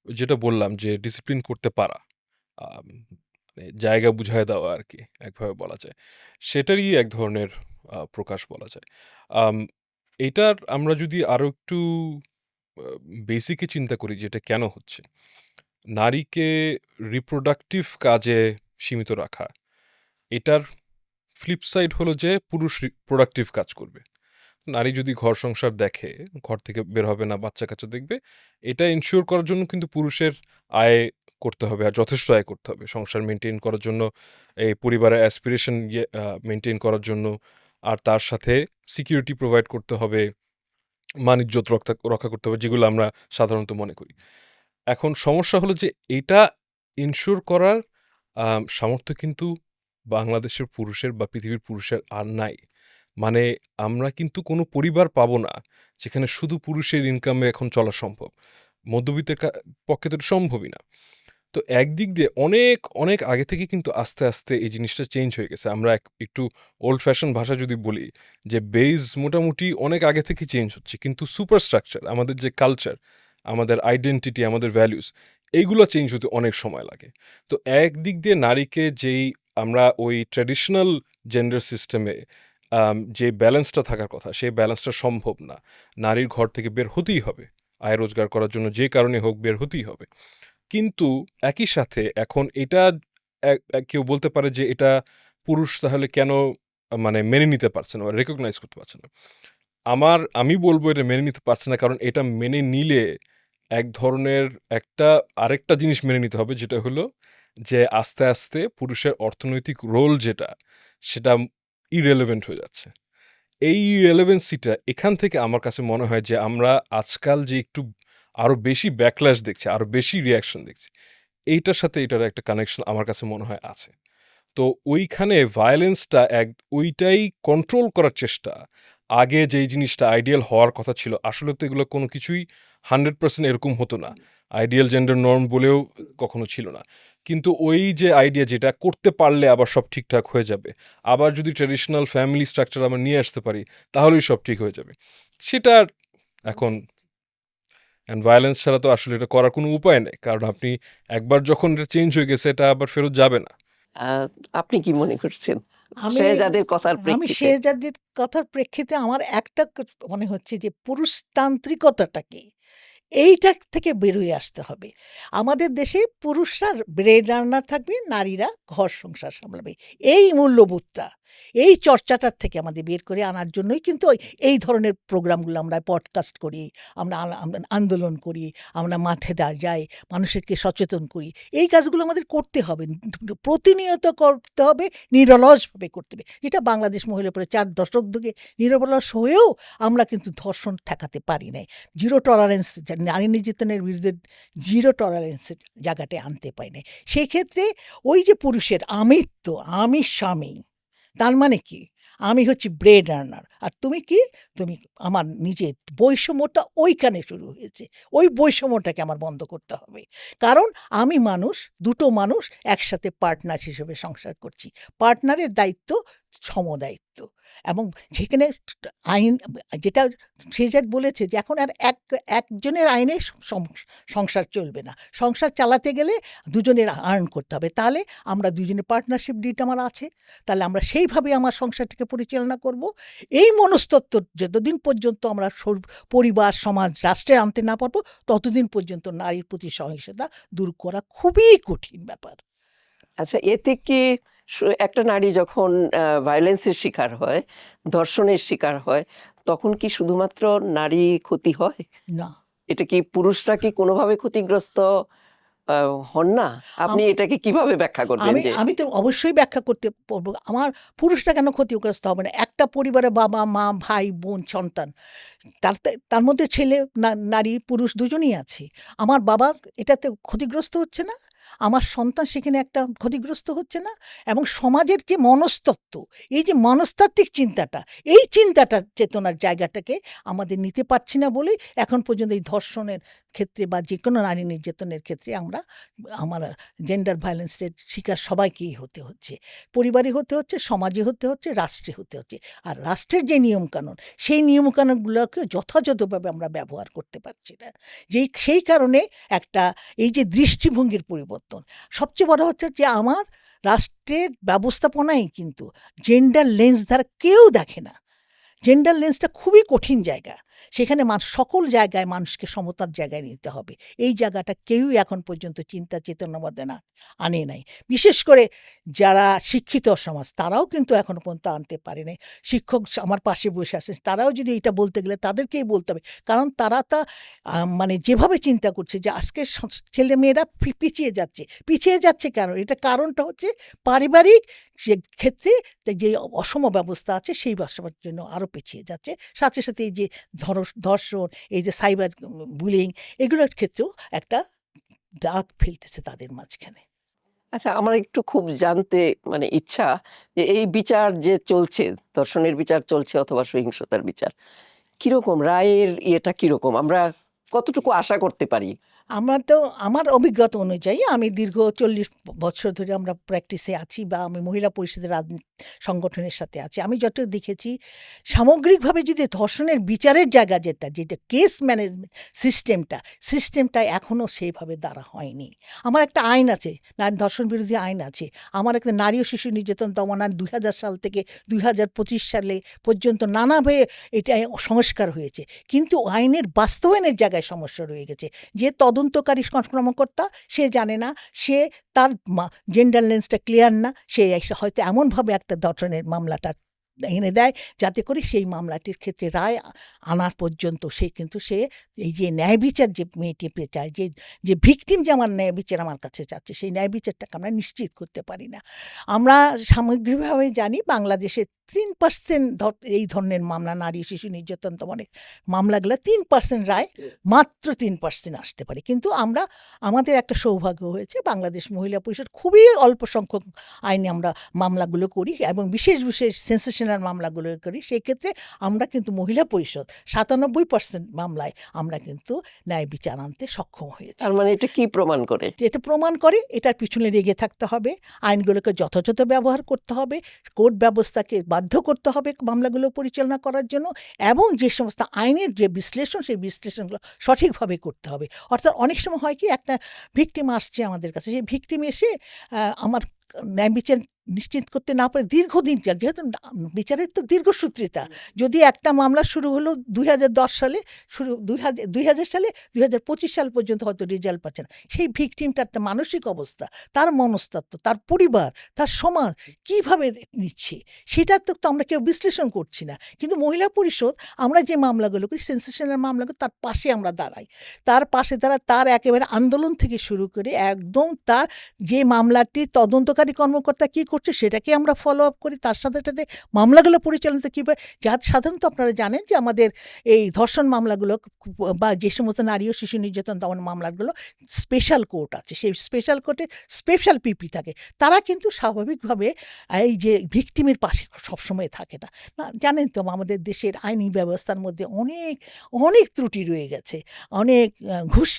যেটা বললাম যে ডিসিপ্লিন করতে পারা, আম মানে জায়গা বুঝায় দেওয়া আরকি, একভাবে বলা যায়। সেটারই এক ধরনের প্রকাশ বলা যায়। আম এইটার আমরা যদি আরো একটু বেসিকে চিন্তা করি যে এটা কেন হচ্ছে? নারীকে রিপ্রোডাক্টিভ কাজে সীমিত রাখা, এটার ফ্লিপ সাইড হলো যে পুরুষ প্রোডাক্টিভ কাজ করবে। নারী যদি ঘর সংসার দেখে, ঘর থেকে বের হবে না, বাচ্চা-কাচ্চা দেখবে, এটা এনশিওর করার জন্য কিন্তু পুরুষের আয় করতে হবে, আর যথেষ্ট আয় করতে হবে। সংসার মেইনটেইন করার জন্য, এই পরিবারের অ্যাসপিরেশন মেইনটেইন করার জন্য, আর তার সাথে সিকিউরিটি প্রোভাইড করতে হবে, মান-ইজ্জত রক্ষা করতে হবে, যেগুলো আমরা সাধারণত মনে করি। এখন সমস্যা হলো যে এটা এনশিওর করার সামর্থ্য কিন্তু বাংলাদেশের পুরুষের বা পৃথিবীর পুরুষের আর নাই। মানে আমরা কিন্তু কোনো পরিবার পাবো না যেখানে শুধু পুরুষের ইনকামে এখন চলা সম্ভব। মধ্যবিত্তের পক্ষে তো এটা সম্ভবই না। তো একদিক দিয়ে অনেক, অনেক আগে থেকে কিন্তু আস্তে, আস্তে এই জিনিসটা চেঞ্জ হয়ে গেছে। আমরা একটু ওল্ড ফ্যাশন ভাষা যদি বলি, যে বেস মোটামুটি অনেক আগে থেকে চেঞ্জ হচ্ছে। কিন্তু সুপারস্ট্রাকচার, আমাদের যে কালচার, আমাদের আইডেন্টিটি, আমাদের ভ্যালুস, এইগুলো চেঞ্জ হতে অনেক সময় লাগে। তো একদিক দিয়ে নারীকে যেই আমরা ওই ট্র্যাডিশনাল জেন্ডার সিস্টেমে যে ব্যালেন্সটা থাকার কথা, সেই ব্যালেন্সটা সম্ভব না। নারীর ঘর থেকে বের হতেই হবে। আয় রোজগার করার জন্য যে কারণে হোক বের হতেই হবে। কিন্তু একই সাথে এখন এটা কেউ বলতে পারে যে এটা পুরুষ তাহলে কেন মানে মেনে নিতে পারছে না বা রেকগনাইজ করতে পারছে না। আমি বলবো এটা মেনে নিতে পারছে না, কারণ এটা মেনে নিলে এক ধরনের আরেকটা জিনিস মেনে নিতে হবে, যেটা হলো যে আস্তে আস্তে পুরুষের অর্থনৈতিক রোল সেটা ইরেলেভেন্ট হয়ে যাচ্ছে। এই রেলেভেন্সিটা এখান থেকে আমার কাছে মনে হয় যে আমরা আজকাল যে একটু আরো বেশি ব্যাকল্যাশ দেখছি, আরো বেশি রিয়াকশন দেখছি, এইটার সাথে এটার একটা কানেকশন আমার কাছে মনে হয় আছে। তো ওইখানে ভায়োলেন্সটা ওইটাই কন্ট্রোল করার চেষ্টা। আগে যেই জিনিসটা আইডিয়াল হওয়ার কথা ছিল, আসলে তো এগুলো কোনো কিছুই 100% এরকম হতো না। আইডিয়াল জেন্ডার নর্ম বলেও কখনো ছিল না। কিন্তু ওই যে আইডিয়া, যেটা করতে পারলে আবার সব ঠিকঠাক হয়ে যাবে, আবার যদি ট্র্যাডিশনাল ফ্যামিলি স্ট্রাকচার আমরা নিয়ে আসতে পারি, তাহলেই সব ঠিক হয়ে যাবে, সেটা এখন ভায়োলেন্স ছাড়া তো আসলে এটা করার কোনো উপায় নেই। কারণ আপনি একবার যখন এটা চেঞ্জ হয়ে গেছে, এটা আবার ফেরত যাবে না। আহ, আপনি কি মনে করছেন আমি শেহজাদের কথার আমি প্রেক্ষিতে? শেহজাদির কথার প্রেক্ষিতে আমার একটা মনে হচ্ছে যে পুরুষতান্ত্রিকতাটা কি, এইটা থেকে বেরোয় আসতে হবে। আমাদের দেশে পুরুষরা ব্রেড রান্নার থাকবে, নারীরা ঘর সংসার সামলাবে। এই মূল্যবোধটা, এই চর্চাটার থেকে আমাদের বের করে আনার জন্যই কিন্তু এই ধরনের প্রোগ্রামগুলো আমরা পডকাস্ট করি, আমরা আন্দোলন করি, আমরা মাঠে যাই, মানুষকে সচেতন করি। এই কাজগুলো আমাদের করতে হবে, প্রতিনিয়ত করতে হবে, নিরলসভাবে করতে হবে। যেটা বাংলাদেশ মহিলা পরে 4 দশক ধরে নিরলস হয়েও আমরা কিন্তু ধর্ষণ ঠেকাতে পারি নাই। জিরো টলারেন্স, নারী নির্যাতনের বিরুদ্ধে জিরো টলারেন্সের জায়গাটা আনতে পারি নাই। সেক্ষেত্রে ওই যে পুরুষের আমিত্ব, আমি স্বামী, তার মানে কি, আমি হচ্ছি ব্রেড আর্নার, আর তুমি কি, তুমি আমার নিজের বৈষম্যটা ওইখানে শুরু হয়েছে। ওই বৈষম্যটাকে আমার বন্ধ করতে হবে। কারণ আমি মানুষ, দুটো মানুষ একসাথে পার্টনার হিসেবে সংসার করছি। পার্টনারের দায়িত্ব সমদায়িত্ব, এবং সেখানে আইন, যেটা শেহজাদ বলেছে যে এখন আর একজনের আইনে সংসার চলবে না। সংসার চালাতে গেলে দুজনের আর্ন করতে হবে। তাহলে আমরা দুজনের পার্টনারশিপ ডিট আমার আছে, তাহলে আমরা সেইভাবে আমার সংসারটাকে পরিচালনা করব। এই মনস্তত্ত্ব যতদিন পর্যন্ত আমরা পরিবার, সমাজ, রাষ্ট্রে আনতে না পারবো, ততদিন পর্যন্ত নারীর প্রতি সহিংসতা দূর করা খুবই কঠিন ব্যাপার। আচ্ছা, এতে কি একটা নারী যখন ভায়োলেন্সের শিকার হয়, ধর্ষণের শিকার হয়, তখন কি শুধুমাত্র নারী ক্ষতি হয়? না, এটা কি পুরুষরা কি কোনোভাবে ক্ষতিগ্রস্ত হন না? আপনি আম- এটাকে কিভাবে ব্যাখ্যা করবেন আমি যে? আমি তো অবশ্যই ব্যাখ্যা করতে পারবো। আমার পুরুষরা কেন ক্ষতিগ্রস্ত হবে না? একটা পরিবারে বাবা, মা, ভাই, বোন, সন্তান, তার মধ্যে ছেলে, নারী, পুরুষ দুজনই আছে। আমার বাবা এটাতে ক্ষতিগ্রস্ত হচ্ছে না, আমার সন্তান সেখানে একটা ক্ষতিগ্রস্ত হচ্ছে না। এবং সমাজের যে মনস্তত্ত্ব, এই যে মনস্তাত্ত্বিক চিন্তাটা, এই চিন্তাটা, চেতনার জায়গাটাকে আমাদের নিতে পারছি না বলেই এখন পর্যন্ত এই ধর্ষণের ক্ষেত্রে বা যে কোনো নারী নির্যাতনের ক্ষেত্রে আমার জেন্ডার ভায়োলেন্সের শিকার সবাইকেই হতে হচ্ছে। পরিবারে হতে হচ্ছে, সমাজে হতে হচ্ছে, রাষ্ট্রে হতে হচ্ছে। আর রাষ্ট্রের যে নিয়মকানুন, সেই নিয়মকানুনগুলোকে যথাযথভাবে আমরা ব্যবহার করতে পারছি না। সেই কারণে এই যে দৃষ্টিভঙ্গির পরিবর্তন, সবচেয়ে বড় হচ্ছে যে আমার রাষ্ট্রের ব্যবস্থাপনায় কিন্তু জেন্ডার লেন্স দ্বারা কেউ দেখে না। জেন্ডার লেন্সটা খুবই কঠিন জায়গা। সেখানে সকল জায়গায় মানুষকে সমতার জায়গায় নিতে হবে। এই জায়গাটা কেউই এখন পর্যন্ত চিন্তা চেতনার মধ্যে আনে নাই। বিশেষ করে যারা শিক্ষিত সমাজ, তারাও কিন্তু এখনো পর্যন্ত আনতে পারে নাই। শিক্ষক আমার পাশে বসে আছেন, তারাও যদি এটা বলতে গেলে তাদেরকেই বলতে হবে। কারণ তারা মানে যেভাবে চিন্তা করছে যে আজকে ছেলেমেয়েরা পিছিয়ে যাচ্ছে কেন? এটা কারণটা হচ্ছে পারিবারিক যে ক্ষেত্রে যে অসম ব্যবস্থা আছে, সেই ব্যবস্থার জন্য আরও পিছিয়ে যাচ্ছে। সাথে সাথে এই যে ধর্ষণ, এই যে সাইবার বুলিং, এগুলোর ক্ষেত্রেও একটা দাগ ফেলতেছে তাদের মাঝখানে। আচ্ছা, আমার একটু খুব জানতে মানে ইচ্ছা যে এই বিচার যে চলছে, ধর্ষণের বিচার চলছে অথবা সহিংসতার বিচার, কিরকম রায়ের ইয়েটা, কিরকম আমরা কতটুকু আশা করতে পারি? আমার অভিজ্ঞতা অনুযায়ী, আমি দীর্ঘ 40 বছর ধরে আমরা প্র্যাকটিসে আছি, বা আমি মহিলা পরিষদের সংগঠনের সাথে আছি। আমি যত দেখেছি, সামগ্রিকভাবে যদি ধর্ষণের বিচারের জায়গা যেটা কেস ম্যানেজমেন্ট সিস্টেমটা এখনও সেইভাবে দ্বারা হয়নি। আমার একটা আইন আছে, ধর্ষণ বিরোধী আইন আছে। আমার একটা নারী ও শিশু নির্যাতন দমন আইন 2000 সাল থেকে 2025 সালে পর্যন্ত নানাভাবে এটা সংস্কার হয়েছে, কিন্তু আইনের বাস্তবায়নের জায়গায় সমস্যা রয়ে গেছে। যে তদন্তকারী কর্মকর্তা, সে জানে না, তার জেন্ডার লেন্সটা ক্লিয়ার না, সে হয়তো এমনভাবে একটা ধর্ষণের মামলাটা এনে দেয়, যাতে করে সেই মামলাটির ক্ষেত্রে রায় আনার পর্যন্ত সে এই যে ন্যায় বিচার যে মেয়েটি চায়, যে ভিকটিম যে আমার ন্যায় বিচার আমার কাছে চাচ্ছে, সেই ন্যায় বিচারটাকে আমরা নিশ্চিত করতে পারি না। আমরা সামগ্রিকভাবে জানি বাংলাদেশে 3% এই ধরনের মামলা, নারী শিশু নির্যাতন দমনের মামলাগুলো 3% রায়, মাত্র 3% আসতে পারে। কিন্তু আমাদের একটা সৌভাগ্য হয়েছে, বাংলাদেশ মহিলা পরিষদ খুবই অল্প সংখ্যক আইনে আমরা মামলাগুলো করি এবং বিশেষ বিশেষ সেন্সেশনাল মামলাগুলো করি। সেই ক্ষেত্রে আমরা কিন্তু মহিলা পরিষদ 97% মামলায় আমরা কিন্তু ন্যায় বিচার আনতে সক্ষম হয়েছি। তার মানে এটা কি প্রমাণ করে? এটা প্রমাণ করে এটার পিছনে লেগে থাকতে হবে, আইনগুলোকে যথাযথ ব্যবহার করতে হবে, কোর্ট ব্যবস্থাকে বাধ্য করতে হবে মামলাগুলো পরিচালনা করার জন্য, এবং যে সমস্ত আইনের যে বিশ্লেষণ, সেই বিশ্লেষণগুলো সঠিকভাবে করতে হবে। অর্থাৎ অনেক সময় হয় কি, একটা ভিকটিম আসছে আমাদের কাছে, সেই ভিকটিম এসে আমার ন্যায় বিচার নিশ্চিত করতে না পারে দীর্ঘদিন, যেহেতু বিচারের তো দীর্ঘসূত্রিতা, যদি একটা মামলা শুরু হলো 2010 সালে, 2000 সালে 2025 সাল পর্যন্ত হয়তো রেজাল্ট পাচ্ছে না, সেই ভিকটিমটার মানসিক অবস্থা, তার মনস্তত্ত্ব, তার পরিবার, তার সমাজ কীভাবে নিচ্ছে, সেটা তো আমরা কেউ বিশ্লেষণ করছি না। কিন্তু মহিলা পরিষদ আমরা যে মামলাগুলো করি, সেন্সেশনাল মামলাগুলো, তার পাশে আমরা দাঁড়াই, তার একেবারে আন্দোলন থেকে শুরু করে একদম তার যে মামলাটি তদন্তকারী কর্মকর্তা কী করছে সেটাকে আমরা ফলো আপ করি, তার সাথে সাথে মামলাগুলো পরিচালিত কীভাবে, যা সাধারণত আপনারা জানেন যে আমাদের এই ধর্ষণ মামলাগুলো বা যে সমস্ত নারী ও শিশু নির্যাতন দমন মামলাগুলো স্পেশাল কোর্ট আছে, সেই স্পেশাল কোর্টে স্পেশাল পিপি থাকে, তারা কিন্তু স্বাভাবিকভাবে এই যে ভিকটিমের পাশে সবসময় থাকে না। জানেন তো আমাদের দেশের আইনি ব্যবস্থার মধ্যে অনেক অনেক ত্রুটি রয়ে গেছে, অনেক ঘুষ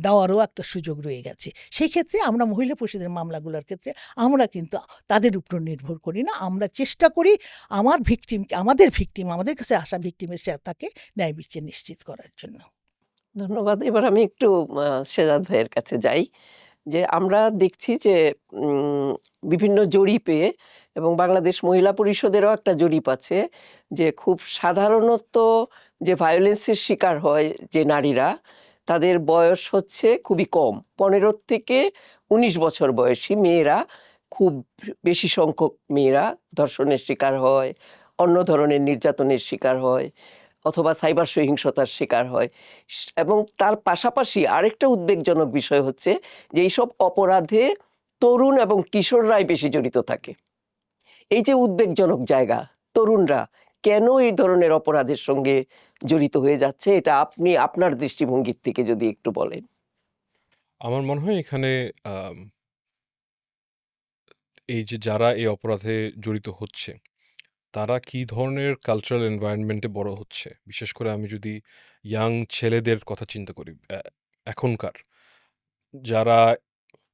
দেওয়ারও একটা সুযোগ রয়ে গেছে। সেই ক্ষেত্রে আমরা মহিলা পরিষদের মামলাগুলোর ক্ষেত্রে আমরা কিন্তু তাদের উপর নির্ভর করি না, আমরা চেষ্টা করি আমাদের কাছে আসা ভিকটিমের তাকে ন্যায় বিচার নিশ্চিত করার জন্য। ধন্যবাদ। এবার আমি একটু শেজাদ ভাইয়ের কাছে যাই। যে আমরা দেখছি যে বিভিন্ন জরিপে, এবং বাংলাদেশ মহিলা পরিষদেরও একটা জরিপ আছে, যে খুব সাধারণত যে ভায়োলেন্সের শিকার হয় যে নারীরা, তাদের বয়স হচ্ছে খুবই কম, 15 থেকে 19 বছর বয়সী মেয়েরা, খুব বেশি সংখ্যক মেয়েরা ধর্ষণের শিকার হয়, অন্য ধরনের নির্যাতনের শিকার হয়, অথবা সাইবার সহিংসতার শিকার হয়। এবং তার পাশাপাশি আরেকটা উদ্বেগজনক বিষয় হচ্ছে যে এইসব অপরাধে তরুণ এবং কিশোররাই বেশি জড়িত থাকে। এই যে উদ্বেগজনক জায়গা, তরুণরা কেন এই ধরনের অপরাধের সঙ্গে জড়িত হয়ে যাচ্ছে, এটা আপনি আপনার দৃষ্টিভঙ্গির থেকে যদি একটু বলেন। আমার মনে হয় এখানে এই যে যারা এই অপরাধে জড়িত হচ্ছে, তারা কি ধরনের কালচারাল এনভায়রনমেন্টে বড় হচ্ছে। বিশেষ করে আমি যদি ইয়াং ছেলেদের কথা চিন্তা করি, এখনকার যারা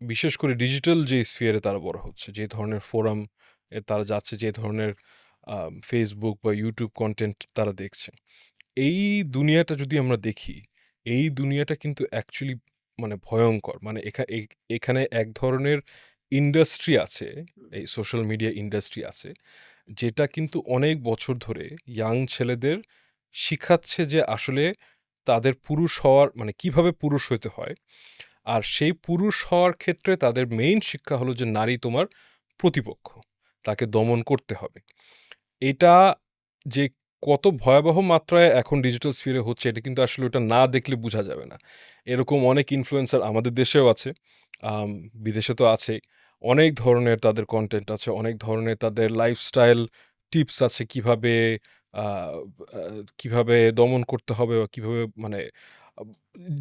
বিশেষ করে ডিজিটাল যে স্ফিয়ারে তারা বড় হচ্ছে, যে ধরনের ফোরাম তারা যাচ্ছে, যে ধরনের ফেসবুক বা ইউটিউব কন্টেন্ট তারা দেখছে, এই দুনিয়াটা যদি আমরা দেখি, এই দুনিয়াটা কিন্তু অ্যাকচুয়ালি মানে ভয়ঙ্কর। মানে এখানে এক ধরনের ইন্ডাস্ট্রি আছে, এই সোশ্যাল মিডিয়া ইন্ডাস্ট্রি আছে, যেটা কিন্তু অনেক বছর ধরে ইয়াং ছেলেদের শিখাচ্ছে যে আসলে তাদের পুরুষ হওয়ার মানে কিভাবে পুরুষ হতে হয়। আর সেই পুরুষ হওয়ার ক্ষেত্রে তাদের মেইন শিক্ষা হলো যে নারী তোমার প্রতিপক্ষ, তাকে দমন করতে হবে। এটা যে কত ভয়াবহ মাত্রায় এখন ডিজিটাল স্ফিয়ারে হচ্ছে, এটা কিন্তু আসলে ওটা না দেখলে বোঝা যাবে না। এরকম অনেক ইনফ্লুয়েন্সার আমাদের দেশেও আছে, বিদেশে তো আছেই। অনেক ধরনের তাদের কন্টেন্ট আছে, অনেক ধরনের তাদের লাইফস্টাইল টিপস আছে, কিভাবে দমন করতে হবে বা কিভাবে মানে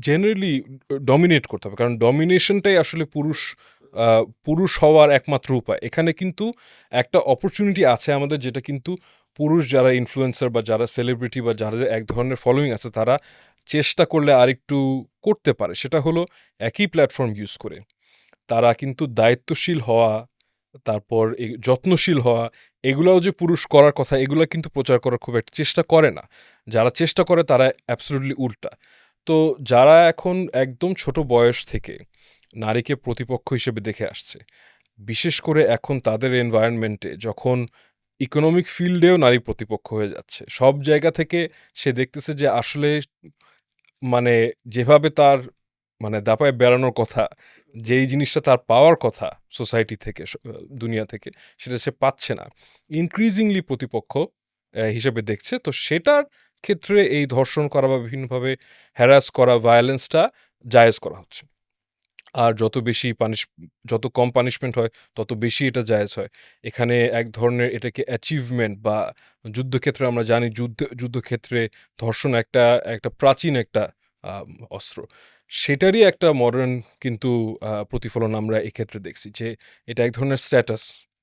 জেনারেলি ডমিনেট করতে হবে। কারণ ডমিনেশনটাই আসলে পুরুষ হওয়ার একমাত্র উপায়। এখানে কিন্তু একটা অপরচুনিটি আছে আমাদের, যেটা কিন্তু পুরুষ যারা ইনফ্লুয়েন্সার বা যারা সেলিব্রিটি বা যারা এক ধরনের ফলোয়িং আছে, তারা চেষ্টা করলে আরেকটু করতে পারে। সেটা হলো একই প্ল্যাটফর্ম ইউজ করে তারা কিন্তু দায়িত্বশীল হওয়া, তারপর যত্নশীল হওয়া, এগুলাও যে পুরুষ করার কথা, এগুলো কিন্তু প্রচার করার খুব একটা চেষ্টা করে না। যারা চেষ্টা করে তারা অ্যাবসলিউটলি উল্টা। তো যারা এখন একদম ছোট বয়স থেকে নারীকে প্রতিপক্ষ হিসেবে দেখে আসছে, বিশেষ করে এখন তাদের এনভায়রনমেন্টে যখন ইকোনমিক ফিল্ডেও নারী প্রতিপক্ষ হয়ে যাচ্ছে, সব জায়গা থেকে সে দেখতেছে যে আসলে মানে যেভাবে তার মানে দাপায় বেড়ানোর কথা, যেই জিনিসটা তার পাওয়ার কথা সোসাইটি থেকে, দুনিয়া থেকে, সেটা সে পাচ্ছে না, ইনক্রিজিংলি প্রতিপক্ষ হিসেবে দেখছে। তো সেটার ক্ষেত্রে এই ধর্ষণ করা বা বিভিন্নভাবে হ্যারাস করা, ভায়োলেন্সটা জায়েজ করা হচ্ছে। আর যত কম পানিশমেন্ট হয় তত বেশি এটা জায়েজ হয়। এখানে এক ধরনের এটাকে অ্যাচিভমেন্ট বা যুদ্ধক্ষেত্রে আমরা জানি যুদ্ধক্ষেত্রে ধর্ষণ একটা একটা প্রাচীন একটা অস্ত্র, সেটারই একটা মডার্ন কিন্তু প্রতিফলন আমরা এক্ষেত্রে দেখছি, যে এটা এক ধরনের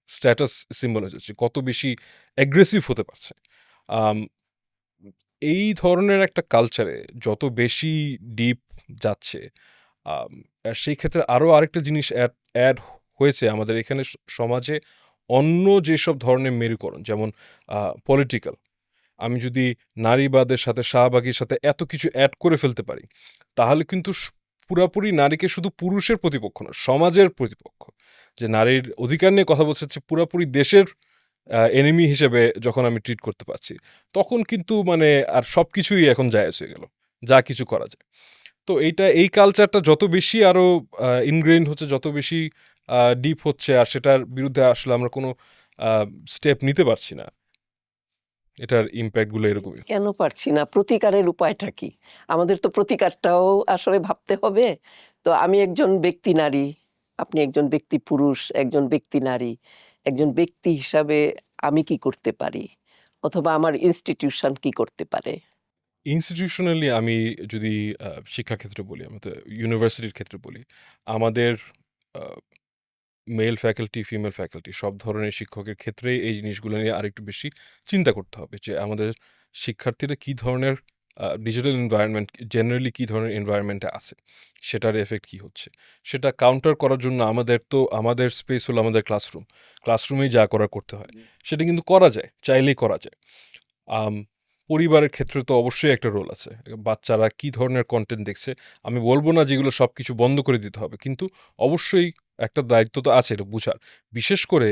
স্ট্যাটাস সিম্বল হয়ে যাচ্ছে, কত বেশি অ্যাগ্রেসিভ হতে পারছে। আম, এই ধরনের একটা কালচারে যত বেশি ডিপ যাচ্ছে, আম, আর সেই ক্ষেত্রে আরও আরেকটা জিনিস অ্যাড হয়েছে আমাদের এখানে সমাজে, অন্য যেসব ধরনের মেরুকরণ, যেমন পলিটিক্যাল, আমি যদি নারীবাদের সাথে শাহবাগীর সাথে এত কিছু অ্যাড করে ফেলতে পারি, তাহলে কিন্তু পুরাপুরি নারীকে শুধু পুরুষের প্রতিপক্ষ না, সমাজের প্রতিপক্ষ, যে নারীর অধিকার নিয়ে কথা বলছে, হচ্ছে পুরাপুরি দেশের এনিমি হিসেবে যখন আমি ট্রিট করতে পারছি, তখন কিন্তু মানে আর সব কিছুই এখন জায়েজ হয়ে গেল, যা কিছু করা যায়। তো এই কালচারটা যত বেশি আরও ইনগ্রেইন হচ্ছে, যত বেশি ডিপ হচ্ছে, আর সেটার বিরুদ্ধে আসলে আমরা কোনো স্টেপ নিতে পারছি না, এটার ইম্প্যাক্টগুলো এরকমই। কেন পারছি না? প্রতিকারের উপায়টা কি? আমাদের তো প্রতিকারটাও আসলে ভাবতে হবে। তো আমি একজন ব্যক্তি নারী, আপনি একজন ব্যক্তি পুরুষ, একজন ব্যক্তি নারী। একজন ব্যক্তি হিসাবে আমি কি করতে পারি? অথবা আমার ইনস্টিটিউশন কি করতে পারে? ইনস্টিটিউশনালি আমি যদি শিক্ষাক্ষেত্রে বলি, আমি তো ইউনিভার্সিটির ক্ষেত্রে বলি, আমাদের মেল ফ্যাকাল্টি, ফিমেল ফ্যাকাল্টি সব ধরনের শিক্ষকের ক্ষেত্রেই এই জিনিসগুলো নিয়ে আরেকটু বেশি চিন্তা করতে হবে, যে আমাদের শিক্ষার্থীরা কী ধরনের ডিজিটাল এনভায়রনমেন্ট, জেনারেলি কী ধরনের এনভায়রনমেন্টে আছে, সেটার এফেক্ট কী হচ্ছে, সেটা কাউন্টার করার জন্য আমাদের স্পেস হলো আমাদের ক্লাসরুমেই যা করার করতে হয়, সেটা কিন্তু করা যায়, চাইলেই করা যায়। আম, পরিবারের ক্ষেত্রে তো অবশ্যই একটা রোল আছে, বাচ্চারা কী ধরনের কন্টেন্ট দেখছে। আমি বলবো না যেগুলো সব কিছু বন্ধ করে দিতে হবে, কিন্তু অবশ্যই একটা দায়িত্ব তো আছে এটা বুঝার। বিশেষ করে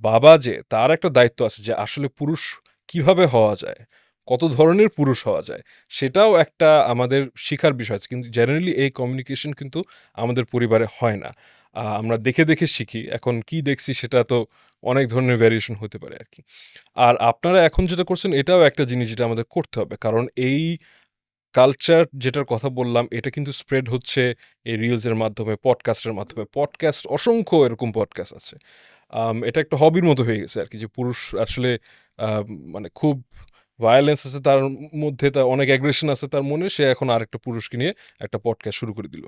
বাবা, যে তার একটা দায়িত্ব আছে যে আসলে পুরুষ কিভাবে হওয়া যায়, কত ধরনের পুরুষ হওয়া যায়, সেটাও একটা আমাদের শিখার বিষয় আছে। কিন্তু জেনারেলি এই কমিউনিকেশন কিন্তু আমাদের পরিবারে হয় না। আমরা দেখে দেখে শিখি, এখন কি দেখছি সেটা তো অনেক ধরনের ভ্যারিয়েশন হতে পারে আর কি। আর আপনারা এখন যেটা করছেন, এটাও একটা জিনিস যেটা আমাদের করতে হবে, কারণ এই কালচার যেটার কথা বললাম, এটা কিন্তু স্প্রেড হচ্ছে এই রিলসের মাধ্যমে, পডকাস্টের মাধ্যমে। অসংখ্য এরকম পডকাস্ট আছে। এটা একটা হবির মতো হয়ে গেছে আর কি, যে পুরুষ আসলে মানে খুব ভায়োলেন্স আছে তার মধ্যে, তার অনেক অ্যাগ্রেশন আছে তার মনে, সে এখন আরেকটা পুরুষকে নিয়ে একটা পডকাস্ট শুরু করে দিল।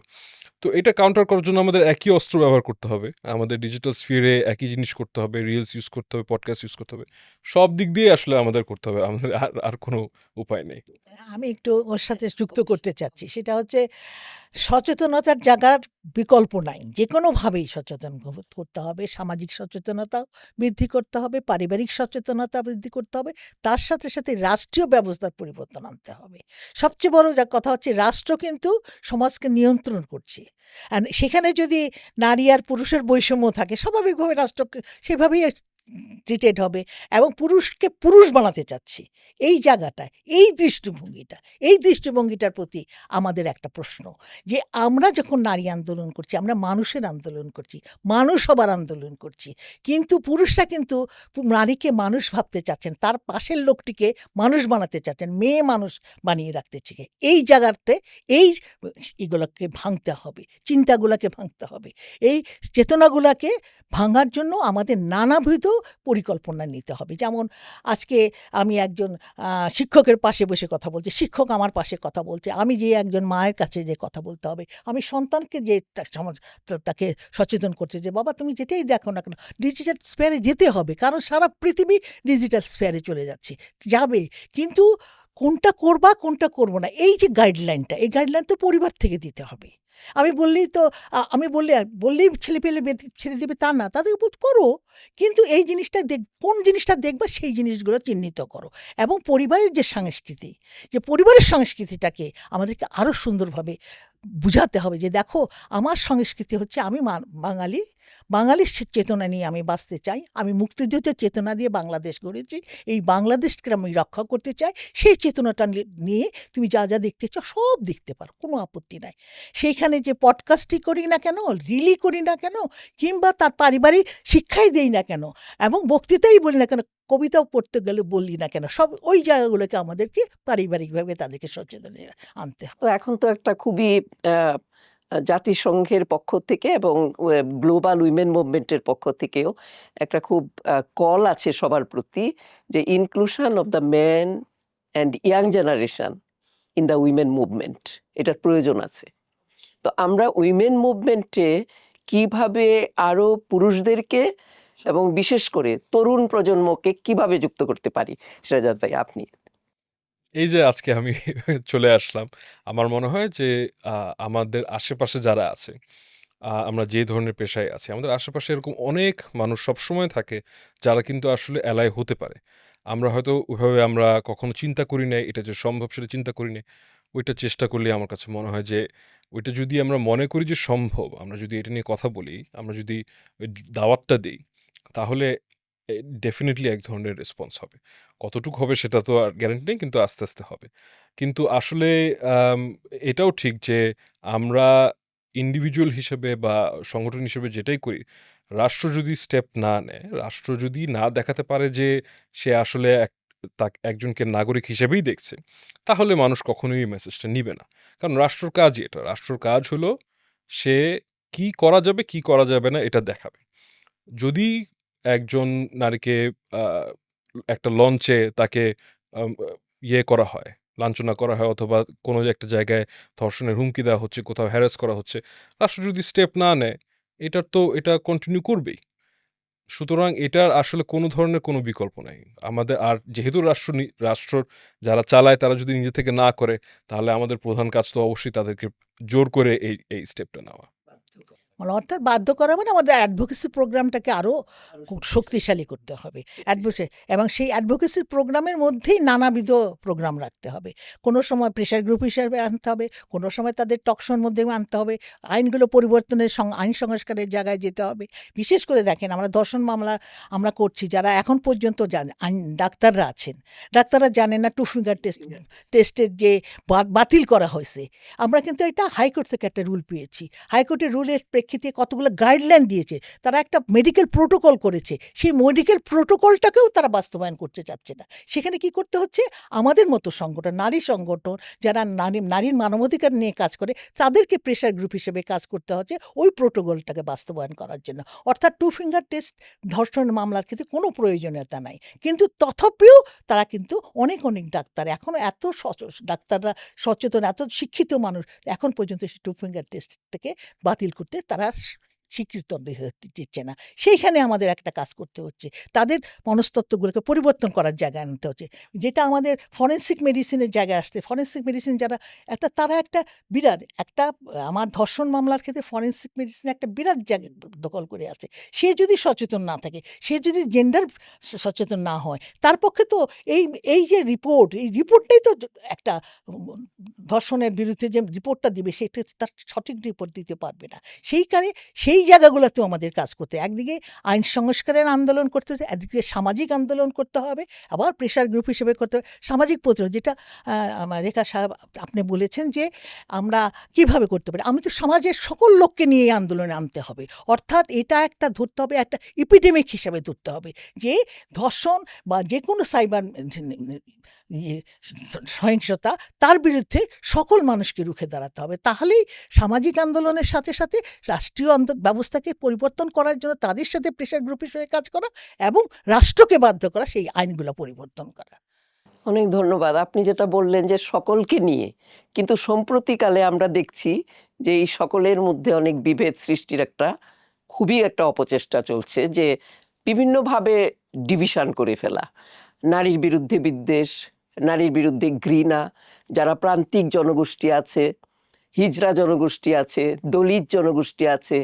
তো এটা কাউন্টার করার জন্য আমাদের একই অস্ত্র ব্যবহার করতে হবে, আমাদের ডিজিটাল স্ফিয়ারে একই জিনিস করতে হবে, রিলস ইউজ করতে হবে, পডকাস্ট ইউজ করতে হবে, সব দিক দিয়ে আসলে আমাদের করতে হবে, আমাদের আর কোনো উপায় নেই। আমি একটু ওর সাথে যুক্ত করতে চাচ্ছি, সেটা হচ্ছে সচেতনতার জায়গার বিকল্প নাই, যে কোনোভাবেই সচেতন করতে হবে, সামাজিক সচেতনতা বৃদ্ধি করতে হবে, পারিবারিক সচেতনতা বৃদ্ধি করতে হবে, তার সাথে সাথে রাষ্ট্রীয় ব্যবস্থার পরিবর্তন আনতে হবে। সবচেয়ে বড় যা কথা হচ্ছে, রাষ্ট্র কিন্তু সমাজকে নিয়ন্ত্রণ করছে, আর সেখানে যদি নারী আর পুরুষের বৈষম্য থাকে, স্বাভাবিকভাবে রাষ্ট্রকে সেভাবেই ট্রিটেড হবে, এবং পুরুষকে পুরুষ বানাতে চাচ্ছি। এই জায়গাটায় এই দৃষ্টিভঙ্গিটার প্রতি আমাদের একটা প্রশ্ন, যে আমরা যখন নারী আন্দোলন করছি, আমরা মানুষের আন্দোলন করছি, মানুষ হবার আন্দোলন করছি, কিন্তু পুরুষরা কিন্তু নারীকে মানুষ ভাবতে চাচ্ছেন, তার পাশের লোকটিকে মানুষ বানাতে চাচ্ছেন, মেয়ে মানুষ বানিয়ে রাখতে চাই। এই জায়গাতে এগুলোকে ভাঙতে হবে, চিন্তাগুলোকে ভাঙতে হবে, এই চেতনাগুলোকে ভাঙার জন্য আমাদের নানাবিধ পরিকল্পনা নিতে হবে। যেমন আজকে আমি একজন শিক্ষকের পাশে বসে কথা বলছি, শিক্ষক আমার পাশে কথা বলছে, আমি যে একজন মায়ের কাছে যে কথা বলতে হবে, আমি সন্তানকে যে তাকে সচেতন করছে, যে বাবা তুমি যেটাই দেখো না কেন ডিজিটাল স্ফিয়ারে যেতে হবে, কারণ সারা পৃথিবী ডিজিটাল স্ফিয়ারে চলে যাবে, কিন্তু কোনটা করবা কোনটা করবো না, এই যে গাইডলাইনটা, এই গাইডলাইন তো পরিবার থেকে দিতে হবে। আমি বললেই ছেলে পেলে ছেড়ে দেবে তা না, তাদেরকে বোধ করো, কিন্তু এই জিনিসটা কোন জিনিসটা দেখবা সেই জিনিসগুলো চিহ্নিত করো, এবং পরিবারের পরিবারের সংস্কৃতিটাকে আমাদেরকে আরও সুন্দরভাবে বুঝাতে হবে, যে দেখো আমার সংস্কৃতি হচ্ছে আমি বাঙালির চেতনা নিয়ে আমি বাঁচতে চাই, আমি মুক্তিযুদ্ধের চেতনা দিয়ে বাংলাদেশ গড়েছি, এই বাংলাদেশকে আমি রক্ষা করতে চাই, সেই চেতনাটা নিয়ে তুমি যা যা দেখতে চাও সব দেখতে পারো, কোনো আপত্তি নাই। সেইখানে সেইখানে যে পডকাস্টই করি না কেন, রিলি করি না কেন, কিংবা তার পারিবারিক শিক্ষাই দেই না কেন, এবং বক্তৃতাই বলি না কেন, কবিতাও পড়তে গেলে বলি না কেন, সব ওই জায়গাগুলোকে আমাদেরকে পারিবারিকভাবে তাদেরকে সচেতন আনতে হবে। তো এখন তো একটা খুবই আহ, জাতিসংঘের পক্ষ থেকে এবং গ্লোবাল উইমেন মুভমেন্টের পক্ষ থেকেও একটা খুব কল আছে সবার প্রতি, যে inclusion of the men and young generation in the women movement, এটার প্রয়োজন আছে। তো আমরা উইমেন মুভমেন্টে কিভাবে আরো পুরুষদেরকে এবং বিশেষ করে তরুণ প্রজন্মকে কিভাবে যুক্ত করতে পারি, সেটা ভাই আপনি। এই যে আজকে আমি চলে আসলাম, আমার মনে হয় যে আমাদের আশেপাশে যারা আছে, আমরা যে ধরনের পেশায় আছি, আমাদের আশেপাশে এরকম অনেক মানুষ সবসময় থাকে যারা কিন্তু আসলে অ্যালাই হতে পারে। আমরা হয়তো ওইভাবে আমরা কখনো চিন্তা করি না, এটা যে সম্ভব সেটা চিন্তা করি না। ওইটা চেষ্টা করলে আমার কাছে মনে হয় যে ওইটা যদি আমরা মনে করি যে সম্ভব, আমরা যদি এটা নিয়ে কথা বলি, আমরা যদি ওই দাওয়াতটা দিই, তাহলে ডেফিনেটলি এক ধরনের রেসপন্স হবে। কতটুকু হবে সেটা তো আর গ্যারান্টি নেই, কিন্তু আস্তে আস্তে হবে। কিন্তু আসলে আম, এটাও ঠিক যে আমরা ইন্ডিভিজুয়াল হিসেবে বা সংগঠন হিসেবে যেটাই করি, রাষ্ট্র যদি স্টেপ না নেয়, রাষ্ট্র যদি না দেখাতে পারে যে সে আসলে একজনকে নাগরিক হিসেবেই দেখছে, তাহলে মানুষ কখনোই এই মেসেজটা নিবে না। কারণ রাষ্ট্রর কাজই এটা, রাষ্ট্রর কাজ হলো সে কি করা যাবে কি করা যাবে না এটা দেখাবে। যদি একজন নারীকে আহ, একটা লঞ্চে তাকে আম, ইয়ে করা হয়, লাঞ্ছনা করা হয়, অথবা কোনো একটা জায়গায় ধর্ষণের হুমকি দেওয়া হচ্ছে, কোথাও হ্যারাস করা হচ্ছে, রাষ্ট্র যদি স্টেপ না নেয়, এটা কন্টিনিউ করবেই। সুতরাং এটার আসলে কোনো ধরনের কোনো বিকল্প নাই আমাদের। আর যেহেতু রাষ্ট্র যারা চালায় তারা যদি নিজে থেকে না করে, তাহলে আমাদের প্রধান কাজ তো অবশ্যই তাদেরকে জোর করে এই স্টেপটা নেওয়া। মানে অর্থাৎ বাধ্য করা মানে আমাদের অ্যাডভোকেসি প্রোগ্রামটাকে আরও শক্তিশালী করতে হবে। এবং সেই অ্যাডভোকেসি প্রোগ্রামের মধ্যেই নানাবিধ প্রোগ্রাম রাখতে হবে। কোনো সময় প্রেশার গ্রুপ হিসাবে আনতে হবে, কোনো সময় তাদের টকশোর মধ্যে আনতে হবে, আইনগুলো পরিবর্তনের আইন সংস্কারের জায়গায় যেতে হবে। বিশেষ করে দেখেন, আমরা ধর্ষণ মামলা আমরা করছি, যারা এখন পর্যন্ত আইন ডাক্তাররা আছেন, ডাক্তাররা জানেন না টু ফিঙ্গার টেস্টের যে বাতিল করা হয়েছে। আমরা কিন্তু এটা হাইকোর্ট থেকে একটা রুল পেয়েছি। হাইকোর্টের রুলের প্রেক্ষিতে কতগুলো গাইডলাইন দিয়েছে, তারা একটা মেডিকেল প্রোটোকল করেছে, সেই মেডিকেল প্রোটোকলটাকেও তারা বাস্তবায়ন করতে চাচ্ছে না। সেখানে কি করতে হচ্ছে, আমাদের মতো সংগঠন, নারী সংগঠন যারা নারীর মানবাধিকার নিয়ে কাজ করে, তাদেরকে প্রেশার গ্রুপ হিসেবে কাজ করতে হচ্ছে ওই প্রোটোকলটাকে বাস্তবায়ন করার জন্য। অর্থাৎ টু ফিঙ্গার টেস্ট ধর্ষণ মামলার ক্ষেত্রে কোনো প্রয়োজনীয়তা নাই, কিন্তু তথাপিও তারা কিন্তু অনেক ডাক্তার এখনও এত ডাক্তাররা সচেতন, এত শিক্ষিত মানুষ এখন পর্যন্ত সেই টু ফিঙ্গার টেস্ট থেকে বাতিল করতে তারা স্বীকৃত দিচ্ছে না। সেইখানে আমাদের একটা কাজ করতে হচ্ছে, তাদের মনস্তত্ত্বগুলোকে পরিবর্তন করার জায়গায় আনতে হচ্ছে, যেটা আমাদের ফরেন্সিক মেডিসিনের জায়গায় আসছে। ফরেন্সিক মেডিসিন যারা তারা একটা বিরাট আমার ধর্ষণ মামলার ক্ষেত্রে ফরেন্সিক মেডিসিন একটা বিরাট জায়গা দখল করে আছে। সে যদি সচেতন না থাকে, সে যদি জেন্ডার সচেতন না হয়, তার পক্ষে তো এই এই যে এই রিপোর্টটাই তো একটা ধর্ষণের বিরুদ্ধে যে রিপোর্টটা দিবে, সেটা তার সঠিক রিপোর্ট দিতে পারবে না। সেই জায়গাগুলোতেও আমাদের কাজ করতে, একদিকে আইন সংস্কারের আন্দোলন করতে হবে, একদিকে সামাজিক আন্দোলন করতে হবে, আবার প্রেশার গ্রুপ হিসেবে করতে হবে সামাজিক প্রতিরোধ। যেটা রেখা সাহেব আপনি বলেছেন যে আমরা কিভাবে করতে পারি, আমি তো সমাজের সকল লোককে নিয়ে এই আন্দোলনে আনতে হবে। অর্থাৎ এটা একটা ধরতে হবে, একটা এপিডেমিক হিসাবে ধরতে হবে, যে ধর্ষণ বা যে কোনো সাইবার সহিংসতা, তার বিরুদ্ধে সকল মানুষকে রুখে দাঁড়াতে হবে। তাহলেই সামাজিক আন্দোলনের সাথে সাথে রাষ্ট্রীয় ব্যবস্থাকে পরিবর্তন করার জন্য তাদের সাথে প্রেশার গ্রুপ হিসেবে কাজ করা এবং রাষ্ট্রকে বাধ্য করা সেই আইনগুলো পরিবর্তন করা। অনেক ধন্যবাদ। আপনি যেটা বললেন যে সকলকে নিয়ে, কিন্তু সম্প্রতিকালে আমরা দেখছি যে এই সকলের মধ্যে অনেক বিভেদ সৃষ্টির খুবই একটা অপচেষ্টা চলছে, যে বিভিন্নভাবে ডিভিশন করে ফেলা, নারীর বিরুদ্ধে বিদ্বেষ, নারীর বিরুদ্ধে ঘৃণা, যারা প্রান্তিক জনগোষ্ঠী আছে, হিজড়া জনগোষ্ঠী আছে, দলিত জনগোষ্ঠী আছে,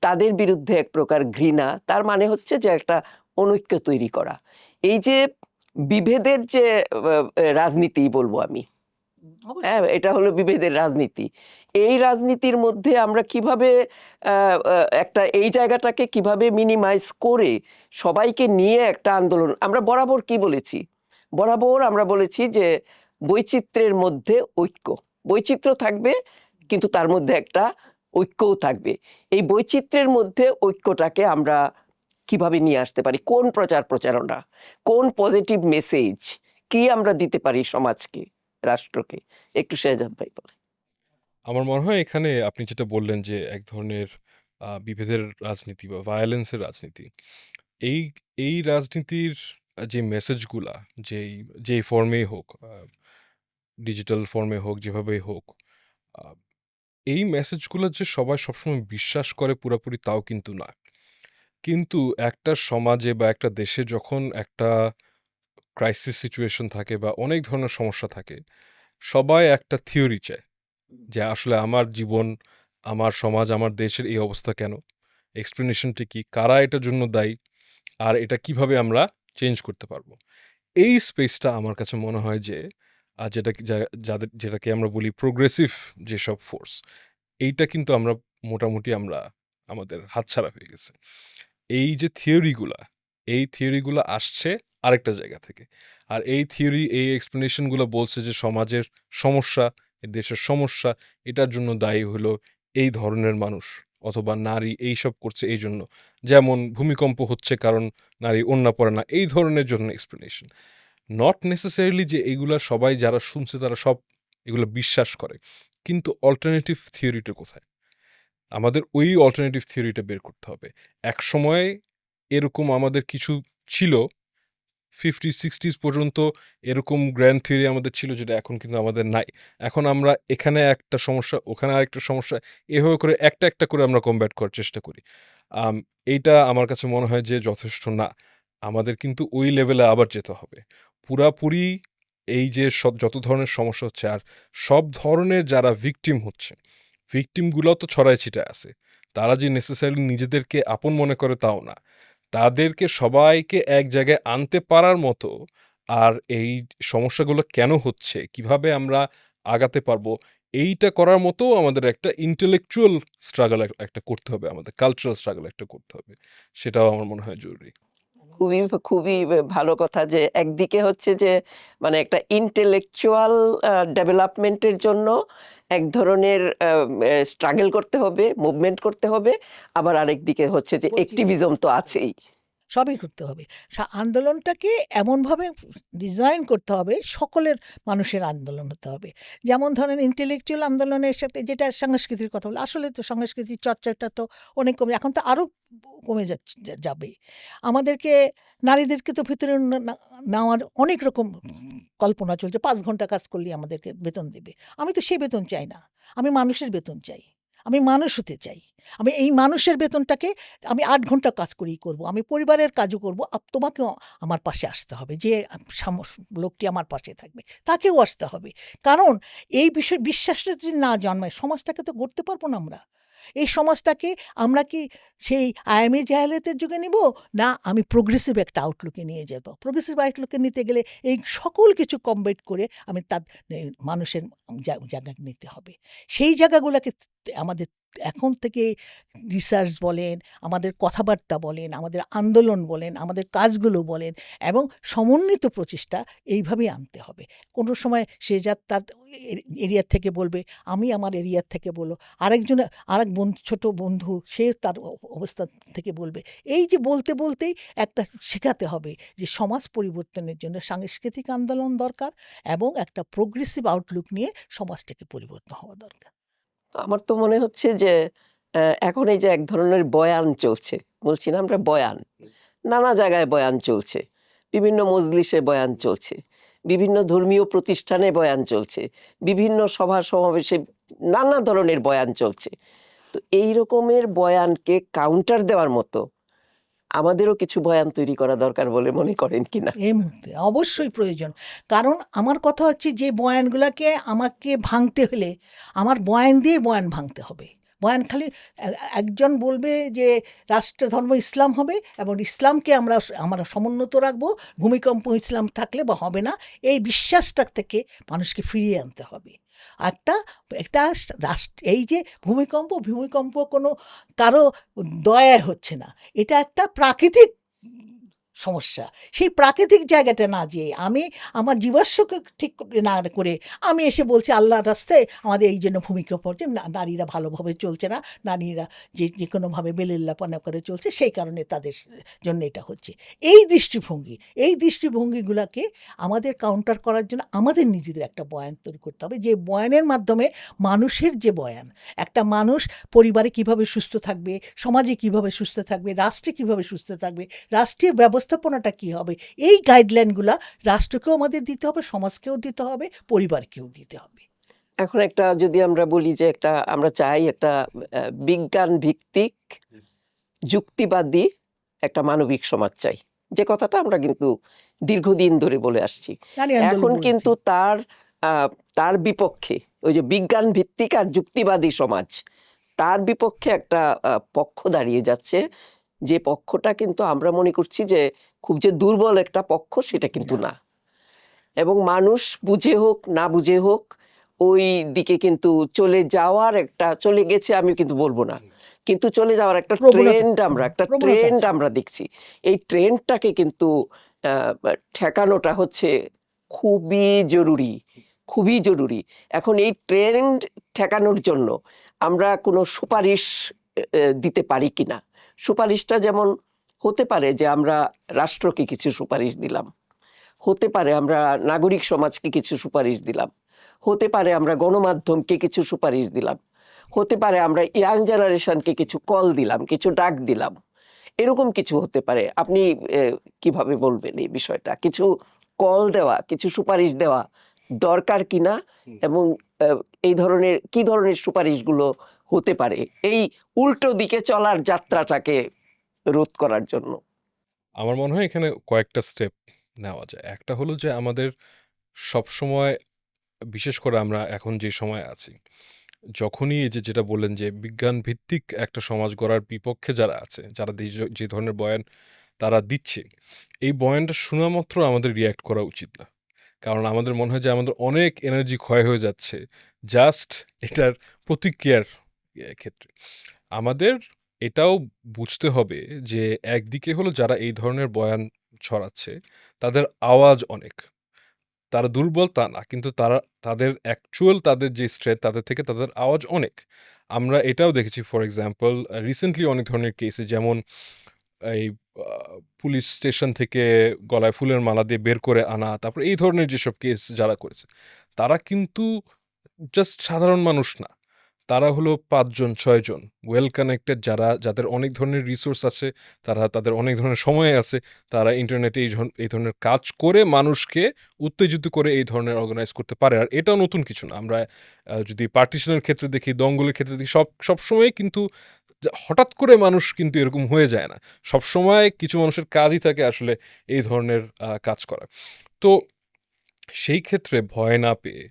তাদের বিরুদ্ধে এক প্রকার ঘৃণা। তার মানে হচ্ছে যে একটা অনৈক্য তৈরি করা। এই যে বিভেদের যে রাজনীতি বলবো আমি, হ্যাঁ, এটা হলো বিভেদের রাজনীতি। এই রাজনীতির মধ্যে আমরা কিভাবে একটা এই জায়গাটাকে কিভাবে মিনিমাইজ করে সবাইকে নিয়ে একটা আন্দোলন, আমরা বরাবর কি বলেছি, বরাবর আমরা বলেছি যে বৈচিত্র্যের মধ্যে ঐক্য, বৈচিত্র্য থাকবে কিন্তু তার মধ্যে একটা ঐক্যও থাকবে। এই বৈচিত্র্যের মধ্যে ঐক্যটাকে আমরা কিভাবে নিয়ে আসতে পারি, কোন প্রচার প্রচারণা, কোন পজিটিভ মেসেজ কি আমরা দিতে পারি সমাজকে, রাষ্ট্রকে, একটু শেহজাদ ভাই বলেন। আমার মনে হয় এখানে আপনি যেটা বললেন যে এক ধরনের বিভেদের রাজনীতি বা ভায়োলেন্সের রাজনীতি, এই এই রাজনীতির যে মেসেজগুলা, যেই ফর্মেই হোক, ডিজিটাল ফর্মে হোক, যেভাবেই হোক, আহ, এই মেসেজগুলো যে সবাই সবসময় বিশ্বাস করে পুরোপুরি তাও কিন্তু না। কিন্তু একটা সমাজে বা একটা দেশে যখন একটা ক্রাইসিস সিচুয়েশন থাকে বা অনেক ধরনের সমস্যা থাকে, সবাই একটা থিওরি চায় যে আসলে আমার জীবন, আমার সমাজ, আমার দেশের এই অবস্থা কেন, এক্সপ্লেনেশনটি কি, কারা এটার জন্য দায়ী, আর এটা কিভাবে আমরা চেঞ্জ করতে পারবো। এই স্পেসটা আমার কাছে মনে হয় যে যেটাকে আমরা বলি প্রোগ্রেসিভ যেসব ফোর্স, এইটা কিন্তু আমরা মোটামুটি আমাদের হাতছাড়া হয়ে গেছে। এই যে থিওরিগুলো আসছে আরেকটা জায়গা থেকে, আর এই থিওরি, এই এক্সপ্লেনেশনগুলো বলছে যে সমাজের সমস্যা, এই দেশের সমস্যা, এটার জন্য দায়ী হলো এই ধরনের মানুষ অথবা নারী এইসব করছে এই জন্য, যেমন ভূমিকম্প হচ্ছে কারণ নারী ওড়না পরে না, এই ধরনের জন্য এক্সপ্লেনেশন। নট নেসেসারিলি যে এইগুলা সবাই যারা শুনছে তারা সব এগুলো বিশ্বাস করে, কিন্তু অল্টারনেটিভ থিওরিটা কোথায়? আমাদের ওই অল্টারনেটিভ থিওরিটা বের করতে হবে। এক সময় এরকম আমাদের কিছু ছিল, 50-60s পর্যন্ত এরকম গ্র্যান্ড থিওরি আমাদের ছিল, যেটা এখন কিন্তু আমাদের নাই। এখন আমরা এখানে একটা সমস্যা, ওখানে আরেকটা সমস্যা, এভাবে করে একটা একটা করে আমরা কমব্যাট করার চেষ্টা করি। আম, এইটা আমার কাছে মনে হয় যে যথেষ্ট না। আমাদের কিন্তু ওই লেভেলে আবার যেতে হবে পুরাপুরি। এই যে যত ধরনের সমস্যা হচ্ছে, আর সব ধরনের যারা ভিকটিম হচ্ছে, ভিকটিমগুলো তো ছড়ায় ছিটায় আছে। তারা যে নেসেসারিলি নিজেদেরকে আপন মনে করে তাও না, তাদেরকে সবাইকে এক জায়গায় আনতে পারার মতো, আর এই সমস্যাগুলো কেন হচ্ছে, কিভাবে আমরা আগাতে পারবো, এইটা করার মতো আমাদের একটা ইন্টেলেকচুয়াল স্ট্রাগল একটা করতে হবে, আমাদের কালচারাল স্ট্রাগল একটা করতে হবে। সেটাও আমার মনে হয় জরুরি। খুবই খুবই ভালো কথা যে একদিকে হচ্ছে যে মানে একটা ইন্টেলেকচুয়াল ডেভেলপমেন্টের জন্য এক ধরনের স্ট্রাগল করতে হবে, মুভমেন্ট করতে হবে, আবার আরেকদিকে হচ্ছে যে অ্যাক্টিভিজম তো আছেই। সবই করতে হবে। আন্দোলনটাকে এমনভাবে ডিজাইন করতে হবে, সকলের মানুষের আন্দোলন হতে হবে। যেমন ধরেন ইন্টেলেকচুয়াল আন্দোলনের সাথে যেটা সংস্কৃতির কথা বলে, আসলে তো সংস্কৃতির চর্চাটা তো অনেক কমে, এখন তো আরও কমে যাবে। আমাদেরকে, নারীদেরকে তো ভিতরে নেওয়ার অনেক রকম কল্পনা চলছে। 5 ঘন্টা কাজ করলেই আমাদেরকে বেতন দেবে। আমি তো সেই বেতন চাই না। আমি মানুষের বেতন চাই। আমি মানুষ হতে চাই। আমি এই মানুষের বেতনটাকে আমি 8 ঘন্টা কাজ করেই করব। আমি পরিবারের কাজও করব। তোমাকেও আমার পাশে আসতে হবে। যে লোকটি আমার পাশে থাকবে, তাকেও আসতে হবে। কারণ এই বিশ্বাসটা যদি না জন্মায়, সমাজটাকে তো গড়তে পারবো না আমরা। এই সমাজটাকে আমরা কি সেই আয়ামী জাহেলিয়াতের যুগে নিব, না আমি প্রোগ্রেসিভ একটা আউটলুকে নিয়ে যাব? প্রোগ্রেসিভ আউটলুকে নিতে গেলে এই সকল কিছু কমবাইন করে আমি তার মানুষের জায়গা নিতে হবে। সেই জায়গাগুলোকে আমাদের এখন থেকে রিসার্চ বলেন, আমাদের কথাবার্তা বলেন, আমাদের আন্দোলন বলেন, আমাদের কাজগুলো বলেন, এবং সমন্বিত প্রচেষ্টা এইভাবেই আনতে হবে। কোনো সময় সে যা তার এরিয়ার থেকে বলবে, আমি আমার এরিয়ার থেকে বলবো, আরেক ছোট বন্ধু সে তার অবস্থা থেকে বলবে। এই যে বলতে বলতেই একটা শেখাতে হবে যে সমাজ পরিবর্তনের জন্য সাংস্কৃতিক আন্দোলন দরকার, এবং একটা প্রোগ্রেসিভ আউটলুক নিয়ে সমাজটাকে পরিবর্তন হওয়া দরকার। আমার তো মনে হচ্ছে যে এখন এই যে এক ধরনের বয়ান চলছে, বলছি না আমরা বয়ান, নানা জায়গায় বয়ান চলছে, বিভিন্ন মজলিসে বয়ান চলছে, বিভিন্ন ধর্মীয় প্রতিষ্ঠানে বয়ান চলছে, বিভিন্ন সভা সমাবেশে নানা ধরনের বয়ান চলছে। তো এই রকমের বয়ানকে কাউন্টার দেওয়ার মতো আমাদেরও কিছু বয়ান তৈরি করা দরকার বলে মনে করেন কিনা? এই মুহূর্তে অবশ্যই প্রয়োজন। কারণ আমার কথা হচ্ছে যে বয়ানগুলোকে আমাকে ভাঙতে হলে আমার বয়ান দিয়ে বয়ান ভাঙতে হবে। বয়ান খালি একজন বলবে যে রাষ্ট্রধর্ম ইসলাম হবে এবং ইসলামকে আমরা সমুন্নত রাখবো, ভূমিকম্প ইসলাম থাকলে বা হবে না, এই বিশ্বাসটা থেকে মানুষকে ফিরিয়ে আনতে হবে। একটা এই যে ভূমিকম্প কোনো কারো দয়ায় হচ্ছে না, এটা একটা প্রাকৃতিক সমস্যা। সেই প্রাকৃতিক জায়গাটা না যেয়ে আমি আমার জীবাশ্মকে ঠিক না করে আমি এসে বলছি আল্লাহর রাস্তায় আমাদের এই জন্য ভূমিকা পড়ছে, নারীরা ভালোভাবে চলছে না, নারীরা যে কোনোভাবে বেলেল্লাপনা করে চলছে, সেই কারণে তাদের জন্য এটা হচ্ছে। এই দৃষ্টিভঙ্গিগুলোকে আমাদের কাউন্টার করার জন্য আমাদের নিজেদের একটা বয়ান তৈরি করতে হবে, যে বয়ানের মাধ্যমে মানুষের যে বয়ান, একটা মানুষ পরিবারে কিভাবে সুস্থ থাকবে, সমাজে কিভাবে সুস্থ থাকবে, রাষ্ট্রে কিভাবে সুস্থ থাকবে, রাষ্ট্রীয় ব্যবস্থাপনাটা কী হবে, এই গাইডলাইনগুলো রাষ্ট্রকেও আমাদের দিতে হবে, সমাজকেও দিতে হবে, পরিবারকেও দিতে হবে। এখন একটা যদি আমরা বলি যে আমরা চাই একটা বিজ্ঞান ভিত্তিক যুক্তিবাদী একটা মানবিক সমাজ চাই, যে কথাটা আমরা কিন্তু দীর্ঘদিন ধরে বলে আসছি। নারী আন্দোলন এখন বলেছি। কিন্তু তার বিপক্ষে ওই যে বিজ্ঞান ভিত্তিক আর যুক্তিবাদী সমাজ, তার বিপক্ষে একটা পক্ষ দাঁড়িয়ে যাচ্ছে, যে পক্ষটা কিন্তু আমরা মনে করছি যে খুব যে দুর্বল একটা পক্ষ সেটা কিন্তু না। এবং মানুষ বুঝে হোক না বুঝে হোক ওই দিকে কিন্তু চলে গেছে আমি কিন্তু বলবো না, কিন্তু চলে যাওয়ার একটা ট্রেন্ড আমরা দেখছি। এই ট্রেন্ডটাকে কিন্তু ঠেকানোটা হচ্ছে খুবই জরুরি, খুবই জরুরি। এখন এই ট্রেন্ড ঠেকানোর জন্য আমরা কোনো সুপারিশ দিতে পারি কিনা। সুপারিশটা যেমন হতে পারে যে আমরা রাষ্ট্রকে কিছু সুপারিশ দিলাম, হতে পারে আমরা নাগরিক সমাজকে কিছু সুপারিশ দিলাম, হতে পারে আমরা গণমাধ্যমকে কিছু সুপারিশ দিলাম, হতে পারে আমরা ইয়াং জেনারেশনকে কিছু কল দিলাম, কিছু ডাক দিলাম, এরকম কিছু হতে পারে। আপনি কিভাবে বলবেন এই বিষয়টা? কিছু কল দেওয়া, কিছু সুপারিশ দেওয়া দরকার কিনা, এবং কি ধরনের সুপারিশগুলো হতে পারে এই উল্টো দিকে চলার যাত্রাটাকে রোধ করার জন্য? আমার মনে হয় এখানে কয়েকটা স্টেপ নেওয়া যায়। একটা হলো যে আমাদের সবসময়, বিশেষ করে আমরা এখন যে সময় আছি, যখনই এই যেটা বললেন যে বিজ্ঞান ভিত্তিক একটা সমাজ গড়ার বিপক্ষে যারা আছে, যারা যে ধরনের বয়ান তারা দিচ্ছে, এই বয়ানটা শোনা মাত্র আমাদের রিয়্যাক্ট করা উচিত না। কারণ আমাদের মনে হয় যে আমাদের অনেক এনার্জি ক্ষয় হয়ে যাচ্ছে জাস্ট এটার প্রতিক্রিয়ার ক্ষেত্রে। আমাদের এটাও বুঝতে হবে যে একদিকে হলো যারা এই ধরনের বয়ান ছড়াচ্ছে তাদের আওয়াজ অনেক, তারা দুর্বল তা না, কিন্তু তাদের যে স্ট্রেংথ তাদের থেকে তাদের আওয়াজ অনেক। আমরা এটাও দেখেছি, ফর এক্সাম্পল রিসেন্টলি অনেক ধরনের কেসে, যেমন এই পুলিশ স্টেশন থেকে গলায় ফুলের মালা দিয়ে বের করে আনা, তারপর এই ধরনের যেসব কেস যারা করেছে তারা কিন্তু জাস্ট সাধারণ মানুষ না, তারা হলো 5 জন 6 জন ওয়েল কানেক্টেড, যাদের অনেক ধরনের রিসোর্স আছে, তাদের অনেক ধরনের সময় আছে, তারা ইন্টারনেটে এই ধরনের কাজ করে মানুষকে উত্তেজিত করে এই ধরনের অর্গানাইজ করতে পারে। আর এটাও নতুন কিছু না। আমরা যদি পার্টিশনের ক্ষেত্রে দেখি, দঙ্গলের ক্ষেত্রে দেখি, সবসময় কিন্তু হঠাৎ করে মানুষ কিন্তু এরকম হয়ে যায় না। সবসময় কিছু মানুষের কাজই থাকে আসলে এই ধরনের কাজ করা। তো সেই ক্ষেত্রে ভয় না পেয়ে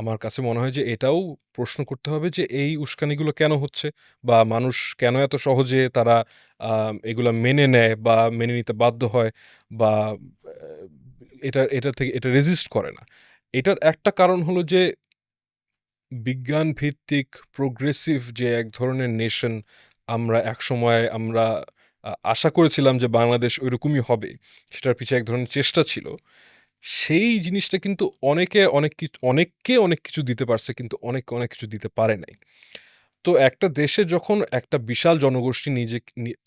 আমার কাছে মনে হয় যে এটাও প্রশ্ন করতে হবে যে এই উস্কানিগুলো কেন হচ্ছে, বা মানুষ কেন এত সহজে তারা এগুলা মেনে নেয় বা মেনে নিতে বাধ্য হয়, বা এটা রেজিস্ট করে না। এটার একটা কারণ হলো যে বিজ্ঞান ভিত্তিক প্রোগ্রেসিভ যে এক ধরনের নেশন আমরা আশা করেছিলাম যে বাংলাদেশ ওইরকমই হবে, সেটার পিছিয়ে এক ধরনের চেষ্টা ছিল। সেই জিনিসটা কিন্তু অনেককে অনেক কিছু দিতে পারছে, কিন্তু অনেককে অনেক কিছু দিতে পারে নাই। তো একটা দেশে যখন একটা বিশাল জনগোষ্ঠী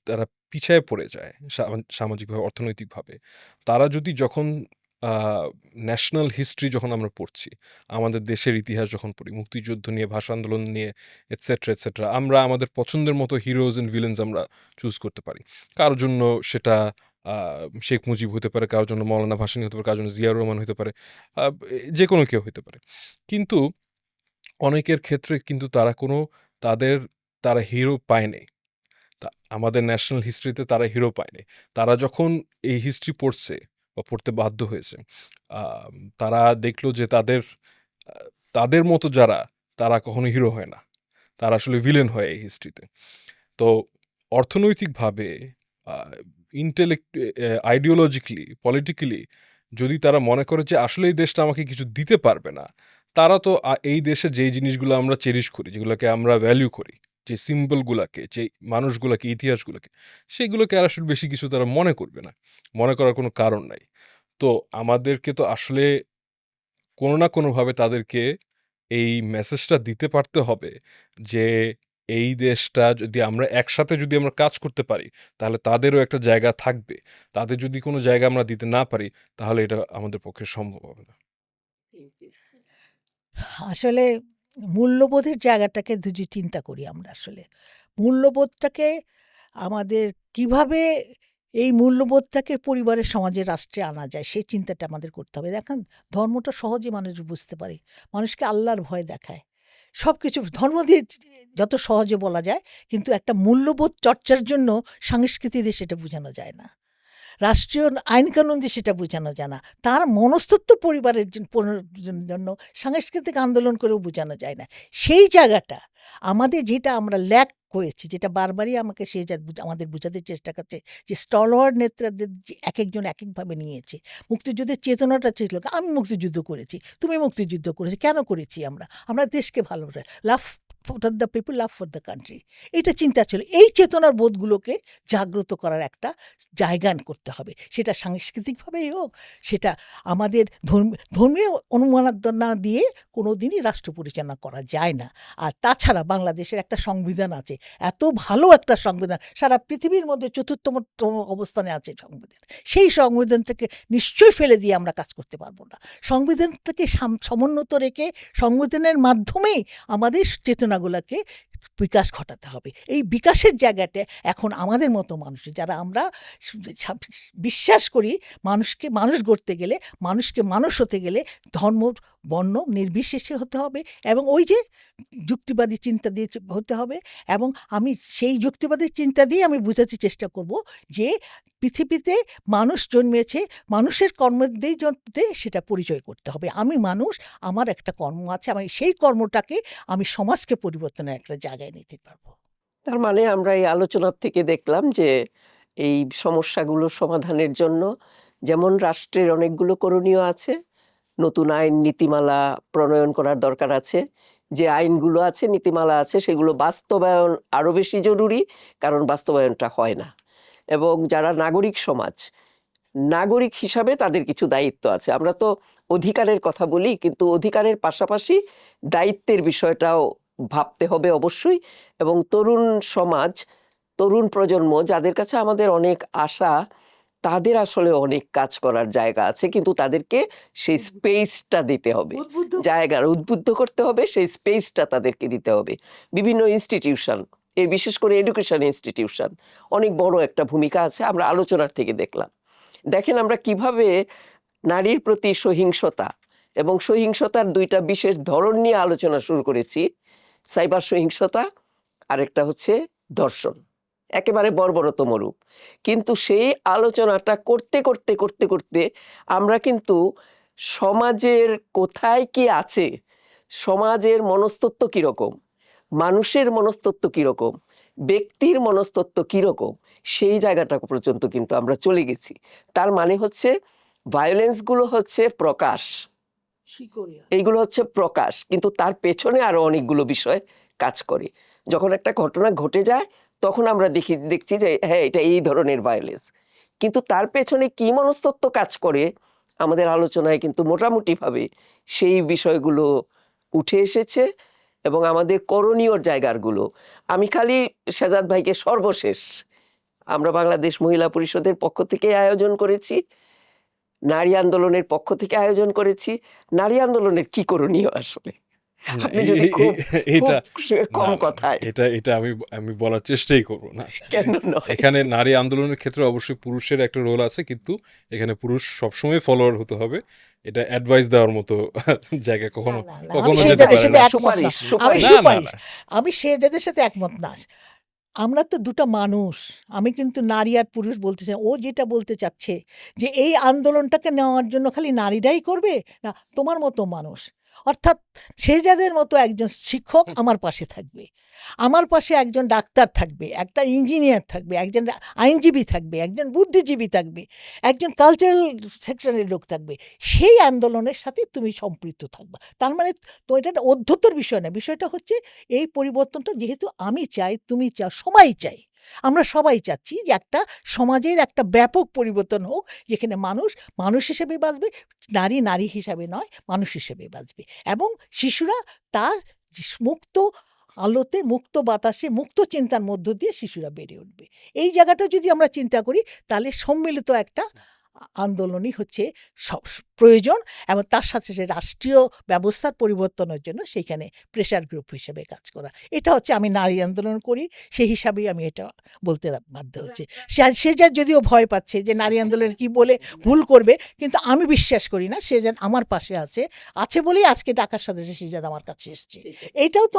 তারা পিছায় পড়ে যায় সামাজিকভাবে, অর্থনৈতিকভাবে, তারা যখন ন্যাশনাল হিস্ট্রি যখন আমরা পড়ছি, আমাদের দেশের ইতিহাস যখন পড়ি, মুক্তিযুদ্ধ নিয়ে, ভাষা আন্দোলন নিয়ে, এটসেট্রা এটসেট্রা, আমরা আমাদের পছন্দের মতো হিরোজ অ্যান্ড ভিলেন্স আমরা চুজ করতে পারি। কারোর জন্য সেটা শেখ মুজিব হতে পারে, কারোর জন্য মৌলানা ভাসানী হতে পারে, কারোর জন্য জিয়াউর রহমান হতে পারে, যে কোনো কেউ হতে পারে। কিন্তু অনেকের ক্ষেত্রে কিন্তু তারা হিরো পায়নি। আমাদের ন্যাশনাল হিস্ট্রিতে তারা হিরো পায়নি। তারা যখন এই হিস্ট্রি পড়ছে বা পড়তে বাধ্য হয়েছে, তারা দেখলো যে তাদের মতো তারা কখনো হিরো হয় না, তারা আসলে ভিলেন হয় এই হিস্ট্রিতে। তো অর্থনৈতিকভাবে, আইডিওলজিক্যালি, পলিটিক্যালি যদি তারা মনে করে যে আসলে এই দেশটা আমাকে কিছু দিতে পারবে না, তারা তো এই দেশে যেই জিনিসগুলো আমরা চেরিশ করি, যেগুলোকে আমরা ভ্যালু করি, যে সিম্বলগুলাকে, যে মানুষগুলাকে, ইতিহাসগুলাকে, সেগুলোকে আর আসলে বেশি কিছু তারা মনে করবে না। মনে করার কোনো কারণ নাই। তো আমাদেরকে তো আসলে কোনো না কোনোভাবে তাদেরকে এই মেসেজটা দিতে পারতে হবে যে এই দেশটা যদি আমরা একসাথে যদি আমরা কাজ করতে পারি, তাহলে তাদেরও একটা জায়গা থাকবে। তাদের যদি কোনো জায়গা আমরা দিতে না পারি, তাহলে এটা আমাদের পক্ষে সম্ভব হবে না। আসলে মূল্যবোধের জায়গাটাকে যদি চিন্তা করি আমরা আসলে মূল্যবোধটাকে আমাদের কিভাবে এই মূল্যবোধটাকে পরিবারের সমাজে রাষ্ট্রে আনা যায় সেই চিন্তাটা আমাদের করতে হবে। দেখেন, ধর্মটা সহজে মানুষ বুঝতে পারে, মানুষকে আল্লাহর ভয় দেখায়, সব কিছু ধর্ম দিয়ে যত সহজে বলা যায়, কিন্তু একটা মূল্যবোধ চর্চার জন্য সংস্কৃতি দিয়ে সেটা বোঝানো যায় না, রাষ্ট্রীয় আইনকানুন দিয়ে সেটা বোঝানো যায় না, তার মনস্তত্ত্ব পরিবারের জন্য সাংস্কৃতিক আন্দোলন করেও বোঝানো যায় না। সেই জায়গাটা আমাদের, যেটা আমরা ল্যাক করেছি, যেটা বারবারই আমাকে সে আমাদের বোঝাতে চেষ্টা করছে, যে স্টলওয়ার্ড নেতাদের এক একজন এক একভাবে নিয়েছে। মুক্তিযুদ্ধের চেতনাটা ছিল, আমি মুক্তিযুদ্ধ করেছি, তুমি মুক্তিযুদ্ধ করেছি, কেন করেছি? আমরা দেশকে ভালো love for the people, love for the country, এটা চিন্তা ছিল। এই চেতনার বোধগুলোকে জাগ্রত করার একটা জায়গা করতে হবে, সেটা সাংস্কৃতিকভাবেই হোক, সেটা আমাদের ধর্মীয় অনুমাননা দিয়ে কোনো দিনই রাষ্ট্র পরিচালনা করা যায় না। আর তাছাড়া বাংলাদেশের একটা সংবিধান আছে, এত ভালো একটা সংবিধান, সারা পৃথিবীর মধ্যে চতুর্থতম অবস্থানে আছে সংবিধান। সেই সংবিধানটাকে নিশ্চয়ই ফেলে দিয়ে আমরা কাজ করতে পারবো না। সংবিধানটাকে সমুন্নত রেখে সংবিধানের মাধ্যমেই আমাদের চেতনাগুলোকে বিকাশ ঘটাতে হবে। এই বিকাশের জায়গাটা এখন আমাদের মতো মানুষের, যারা আমরা বিশ্বাস করি মানুষকে মানুষ গড়তে গেলে, মানুষকে মানুষ হতে গেলে ধর্ম বর্ণ নির্বিশেষে হতে হবে, এবং ওই যে যুক্তিবাদী চিন্তা দিয়ে হতে হবে। এবং আমি সেই যুক্তিবাদী চিন্তা দিয়ে আমি বোঝাতে চেষ্টা করব যে পৃথিবীতে মানুষ জন্মেছে, মানুষের কর্ম দিয়ে সেটা পরিচয় করতে হবে। আমি মানুষ, আমার একটা কর্ম আছে, আমি সেই কর্মটাকে আমি সমাজকে পরিবর্তনের একটা জায়গায় নিতে পারবো। তার মানে আমরা এই আলোচনার থেকে দেখলাম যে এই সমস্যাগুলো সমাধানের জন্য যেমন রাষ্ট্রের অনেকগুলো করণীয় আছে, নতুন আইন নীতিমালা প্রণয়ন করার দরকার আছে, যে আইনগুলো আছে, নীতিমালা আছে, সেগুলো বাস্তবায়ন আরো বেশি জরুরি, কারণ বাস্তবায়নটা হয় না। এবং যারা নাগরিক সমাজ, নাগরিক হিসাবে তাদের কিছু দায়িত্ব আছে। আমরা তো অধিকারের কথা বলি, কিন্তু অধিকারের পাশাপাশি দায়িত্বের বিষয়টাও ভাবতে হবে অবশ্যই। এবং তরুণ সমাজ, তরুণ প্রজন্ম, যাদের কাছে আমাদের অনেক আশা, তাদের আসলে অনেক কাজ করার জায়গা আছে, কিন্তু তাদেরকে সেই স্পেসটা দিতে হবে, জায়গার উদ্বুদ্ধ করতে হবে, সেই স্পেসটা তাদেরকে দিতে হবে। বিভিন্ন ইনস্টিটিউশন, এই বিশেষ করে এডুকেশন ইনস্টিটিউশন, অনেক বড় একটা ভূমিকা আছে, আমরা আলোচনার থেকে দেখলাম। দেখেন আমরা কিভাবে নারীর প্রতি সহিংসতা এবং সহিংসতার দুইটা বিশেষ ধরন নিয়ে আলোচনা শুরু করেছি, সাইবার সহিংসতা, আরেকটা হচ্ছে ধর্ষণ, একেবারে বর্বরতম রূপ। কিন্তু সেই আলোচনাটা করতে করতে করতে করতে আমরা কিন্তু সমাজের কোথায় কি আছে, সমাজের মনস্তত্ত্ব কীরকম, মানুষের মনস্তত্ত্ব কীরকম, ব্যক্তির মনস্তত্ত্ব কীরকম, সেই জায়গাটা পর্যন্ত কিন্তু আমরা চলে গেছি। তার মানে হচ্ছে ভায়োলেন্সগুলো হচ্ছে প্রকাশ, এইগুলো হচ্ছে প্রকাশ, কিন্তু তার পেছনে আরো অনেকগুলো বিষয় কাজ করে। যখন একটা ঘটনা ঘটে যায় তখন আমরা দেখছি যে হ্যাঁ, এটা এই ধরনের ভায়োলেন্স, কিন্তু তার পেছনে কি মনস্তত্ত্ব কাজ করে আমাদের আলোচনায় কিন্তু মোটামুটিভাবে সেই বিষয়গুলো উঠে এসেছে। এবং আমাদের করণীয় জায়গাগুলো, আমি খালি শেজাদ ভাইকে সর্বশেষ, আমরা বাংলাদেশ মহিলা পরিষদের পক্ষ থেকে আয়োজন করেছি, নারী আন্দোলনের পক্ষ থেকে আয়োজন করেছি, নারী আন্দোলনের কি করণীয় আসলে, না, আপনি যদি খুব এটা কম না, কথায়। এটা আমি বলার চেষ্টাই করব না। কেন নয়? এখানে নারী আন্দোলনের ক্ষেত্রে অবশ্যই পুরুষের একটা রোল আছে, কিন্তু এখানে পুরুষ সবসময় ফলোয়ার হতে হবে। এটা অ্যাডভাইস দেওয়ার মতো জায়গায় কখনো কখনো আমি যেতে শেহজাদের পারে সাথে না। একমত না। আমি না, না, সুপারিশ, না। আমি শেহজাদের সাথে একমত না। আমরা তো দুটো মানুষ, আমি কিন্তু নারী আর পুরুষ বলতে চাই। ও যেটা বলতে চাচ্ছে যে এই আন্দোলনটাকে নেওয়ার জন্য খালি নারীরাই করবে, না, তোমার মতো মানুষ, অর্থাৎ শেহজাদের মতো একজন শিক্ষক আমার পাশে থাকবে, আমার পাশে একজন ডাক্তার থাকবে, একটা ইঞ্জিনিয়ার থাকবে, একজন আইনজীবী থাকবে, একজন বুদ্ধিজীবী থাকবে, একজন কালচারাল সেকশনের লোক থাকবে। সেই আন্দোলনের সাথে তুমি সম্পৃক্ত থাকবা। তার মানে তো এটা একটা অধ্যত্তর বিষয় না, বিষয়টা হচ্ছে এই পরিবর্তনটা যেহেতু আমি চাই, তুমি চাও, সবাই চাই, আমরা সবাই চাচ্ছি যে একটা সমাজের একটা ব্যাপক পরিবর্তন হোক, যেখানে মানুষ মানুষ হিসেবে বাঁচবে, নারী নারী হিসাবে নয়, মানুষ হিসেবে বাঁচবে, এবং শিশুরা তার মুক্ত আলোতে, মুক্ত বাতাসে, মুক্ত চিন্তার মধ্য দিয়ে শিশুরা বেড়ে উঠবে। এই জায়গাটা যদি আমরা চিন্তা করি, তাহলে সম্মিলিত একটা আন্দোলনই হচ্ছে সব প্রয়োজন, এবং তার সাথে সাথে রাষ্ট্রীয় ব্যবস্থার পরিবর্তনের জন্য সেইখানে প্রেশার গ্রুপ হিসেবে কাজ করা। এটা হচ্ছে, আমি নারী আন্দোলন করি সেই হিসাবেই আমি এটা বলতে বাধ্য হচ্ছে। সে যা যদিও ভয় পাচ্ছে যে নারী আন্দোলন কি বলে ভুল করবে, কিন্তু আমি বিশ্বাস করি না। সে যা আমার পাশে আছে বলেই আজকে ঢাকার সাথে সে যাদ আমার কাছে এসছে। এটাও তো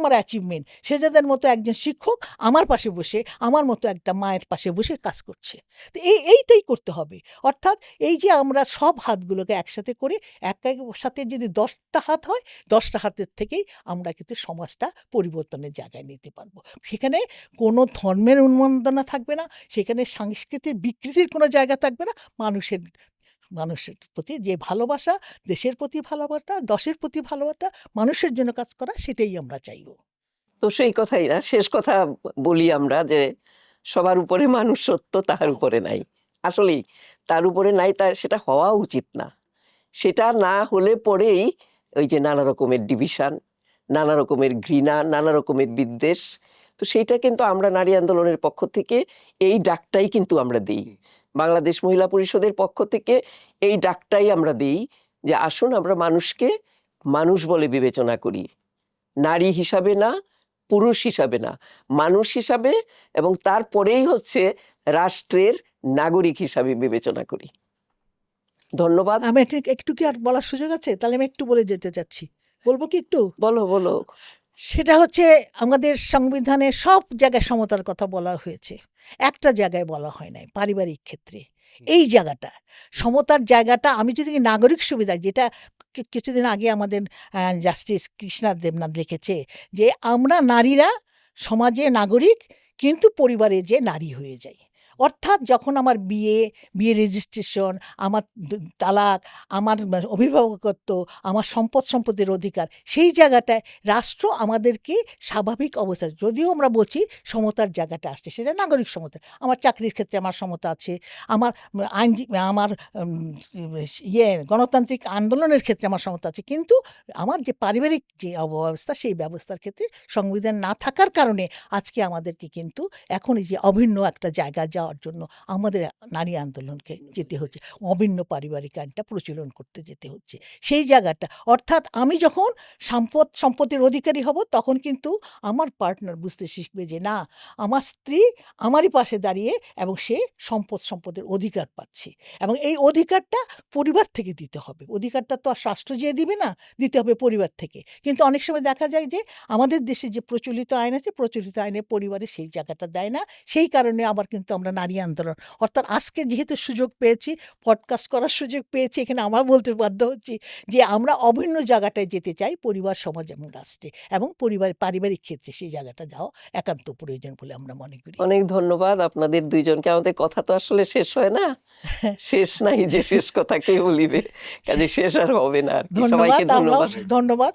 আমার অ্যাচিভমেন্ট। সেজাদের মতো একজন শিক্ষক আমার পাশে বসে, আমার মতো একটা মায়ের পাশে বসে কাজ করছে। তো এইটাই করতে হবে। অর্থাৎ এই যে আমরা সব হাতগুলোকে একসাথে করে, সাথে যদি 10টা হাত হয়, 10টা হাতের থেকেই আমরা কিন্তু সমাজটা পরিবর্তনের জায়গায় নিতে পারবো। সেখানে কোনো ধর্মের উন্মাদনা থাকবে না, সেখানে সাংস্কৃতিক বিকৃতির কোনো জায়গা থাকবে না। মানুষের প্রতি যে ভালোবাসা, দেশের প্রতি ভালোবাসা, দশের প্রতি ভালোবাসা, মানুষের জন্য কাজ করা, সেটাই আমরা চাইব। তো সেই কথাই না, শেষ কথা বলি আমরা যে সবার উপরে মানুষ সত্য, তাহার উপরে নাই। আসলেই তার উপরে নাই, তার সেটা হওয়া উচিত না। সেটা না হলে পরেই ওই যে নানা রকমের ডিভিশন, নানা রকমের ঘৃণা, নানা রকমের বিদ্বেষ। তো সেইটা কিন্তু আমরা নারী আন্দোলনের পক্ষ থেকে এই ডাকটাই কিন্তু আমরা দিই, বাংলাদেশ মহিলা পরিষদের পক্ষ থেকে এই ডাকটাই আমরা দিই যে আসুন আমরা মানুষকে মানুষ বলে বিবেচনা করি, নারী হিসাবে না, পুরুষ হিসাবে না, মানুষ হিসাবে, এবং তারপরেই হচ্ছে রাষ্ট্রের নাগরিক হিসাবে বিবেচনা করি। ধন্যবাদ। আমি একটু কি আর বলার সুযোগ আছে? তাহলে আমি একটু বলে যেতে চাচ্ছি, বলবো কি একটু? বলো বলো। সেটা হচ্ছে, আমাদের সংবিধানে সব জায়গায় সমতার কথা বলা হয়েছে, একটা জায়গায় বলা হয় নাই, পারিবারিক ক্ষেত্রে। এই জায়গাটা, সমতার জায়গাটা, আমি যদি নাগরিক সুবিধা, যেটা কিছুদিন আগে আমাদের জাস্টিস কৃষ্ণা দেবনাথ লিখেছে, যে আমরা নারীরা সমাজে নাগরিক, কিন্তু পরিবারে যে নারী হয়ে যাই। অর্থাৎ যখন আমার বিয়ে রেজিস্ট্রেশন, আমার তালাক, আমার অভিভাবকত্ব, আমার সম্পত্তির অধিকার, সেই জায়গাটায় রাষ্ট্র আমাদেরকে স্বাভাবিক অবস্থা, যদিও আমরা বলছি সমতার জায়গাটা আসছে, সেটা নাগরিক সমতা। আমার চাকরির ক্ষেত্রে আমার সমতা আছে, আমার আমার গণতান্ত্রিক আন্দোলনের ক্ষেত্রে আমার সমতা আছে, কিন্তু আমার যে পারিবারিক যে অবস্থা, সেই ব্যবস্থার ক্ষেত্রে সংবিধান না থাকার কারণে আজকে আমাদেরকে কিন্তু এখন এই যে অভিন্ন একটা জায়গা যাওয়ার জন্য আমাদের নারী আন্দোলনকে যেতে হচ্ছে, অভিন্ন পারিবারিক আইনটা প্রচলন করতে যেতে হচ্ছে। সেই জায়গাটা, অর্থাৎ আমি যখন সম্পত্তির অধিকারী হব, তখন কিন্তু আমার পার্টনার বুঝতে শিখবে যে না, আমার স্ত্রী আমারই পাশে দাঁড়িয়ে, এবং সে সম্পদের অধিকার পাচ্ছে, এবং এই অধিকারটা পরিবার থেকে দিতে হবে। অধিকারটা তো আর রাষ্ট্র যেয়ে দিবে না, দিতে হবে পরিবার থেকে। কিন্তু অনেক সময় দেখা যায় যে আমাদের দেশে যে প্রচলিত আইন আছে, প্রচলিত আইনে পরিবারে সেই জায়গাটা দেয় না। সেই কারণে আবার কিন্তু আমরা নারী আন্দোলন, অর্থাৎ আজকে যেহেতু সুযোগ পেয়েছি, পডকাস্ট করার সুযোগ পেয়েছি, এখানে আমরা বলতে বাধ্য হচ্ছি যে আমরা অভিন্ন জায়গাটায় যেতে চাই, পরিবার, সমাজ এবং রাষ্ট্রে, এবং পারিবারিক ক্ষেত্রে সেই জায়গাটা যাওয়া একান্ত প্রয়োজন বলে আমরা মনে করি। অনেক ধন্যবাদ আপনাদের দুইজনকে। আমাদের কথা তো আসলে শেষ হয় না, শেষ নাই যে শেষ কথা কে বলিবে, কাজে শেষ আর হবে না আর কি। ধন্যবাদ, সবাইকে ধন্যবাদ। ধন্যবাদ।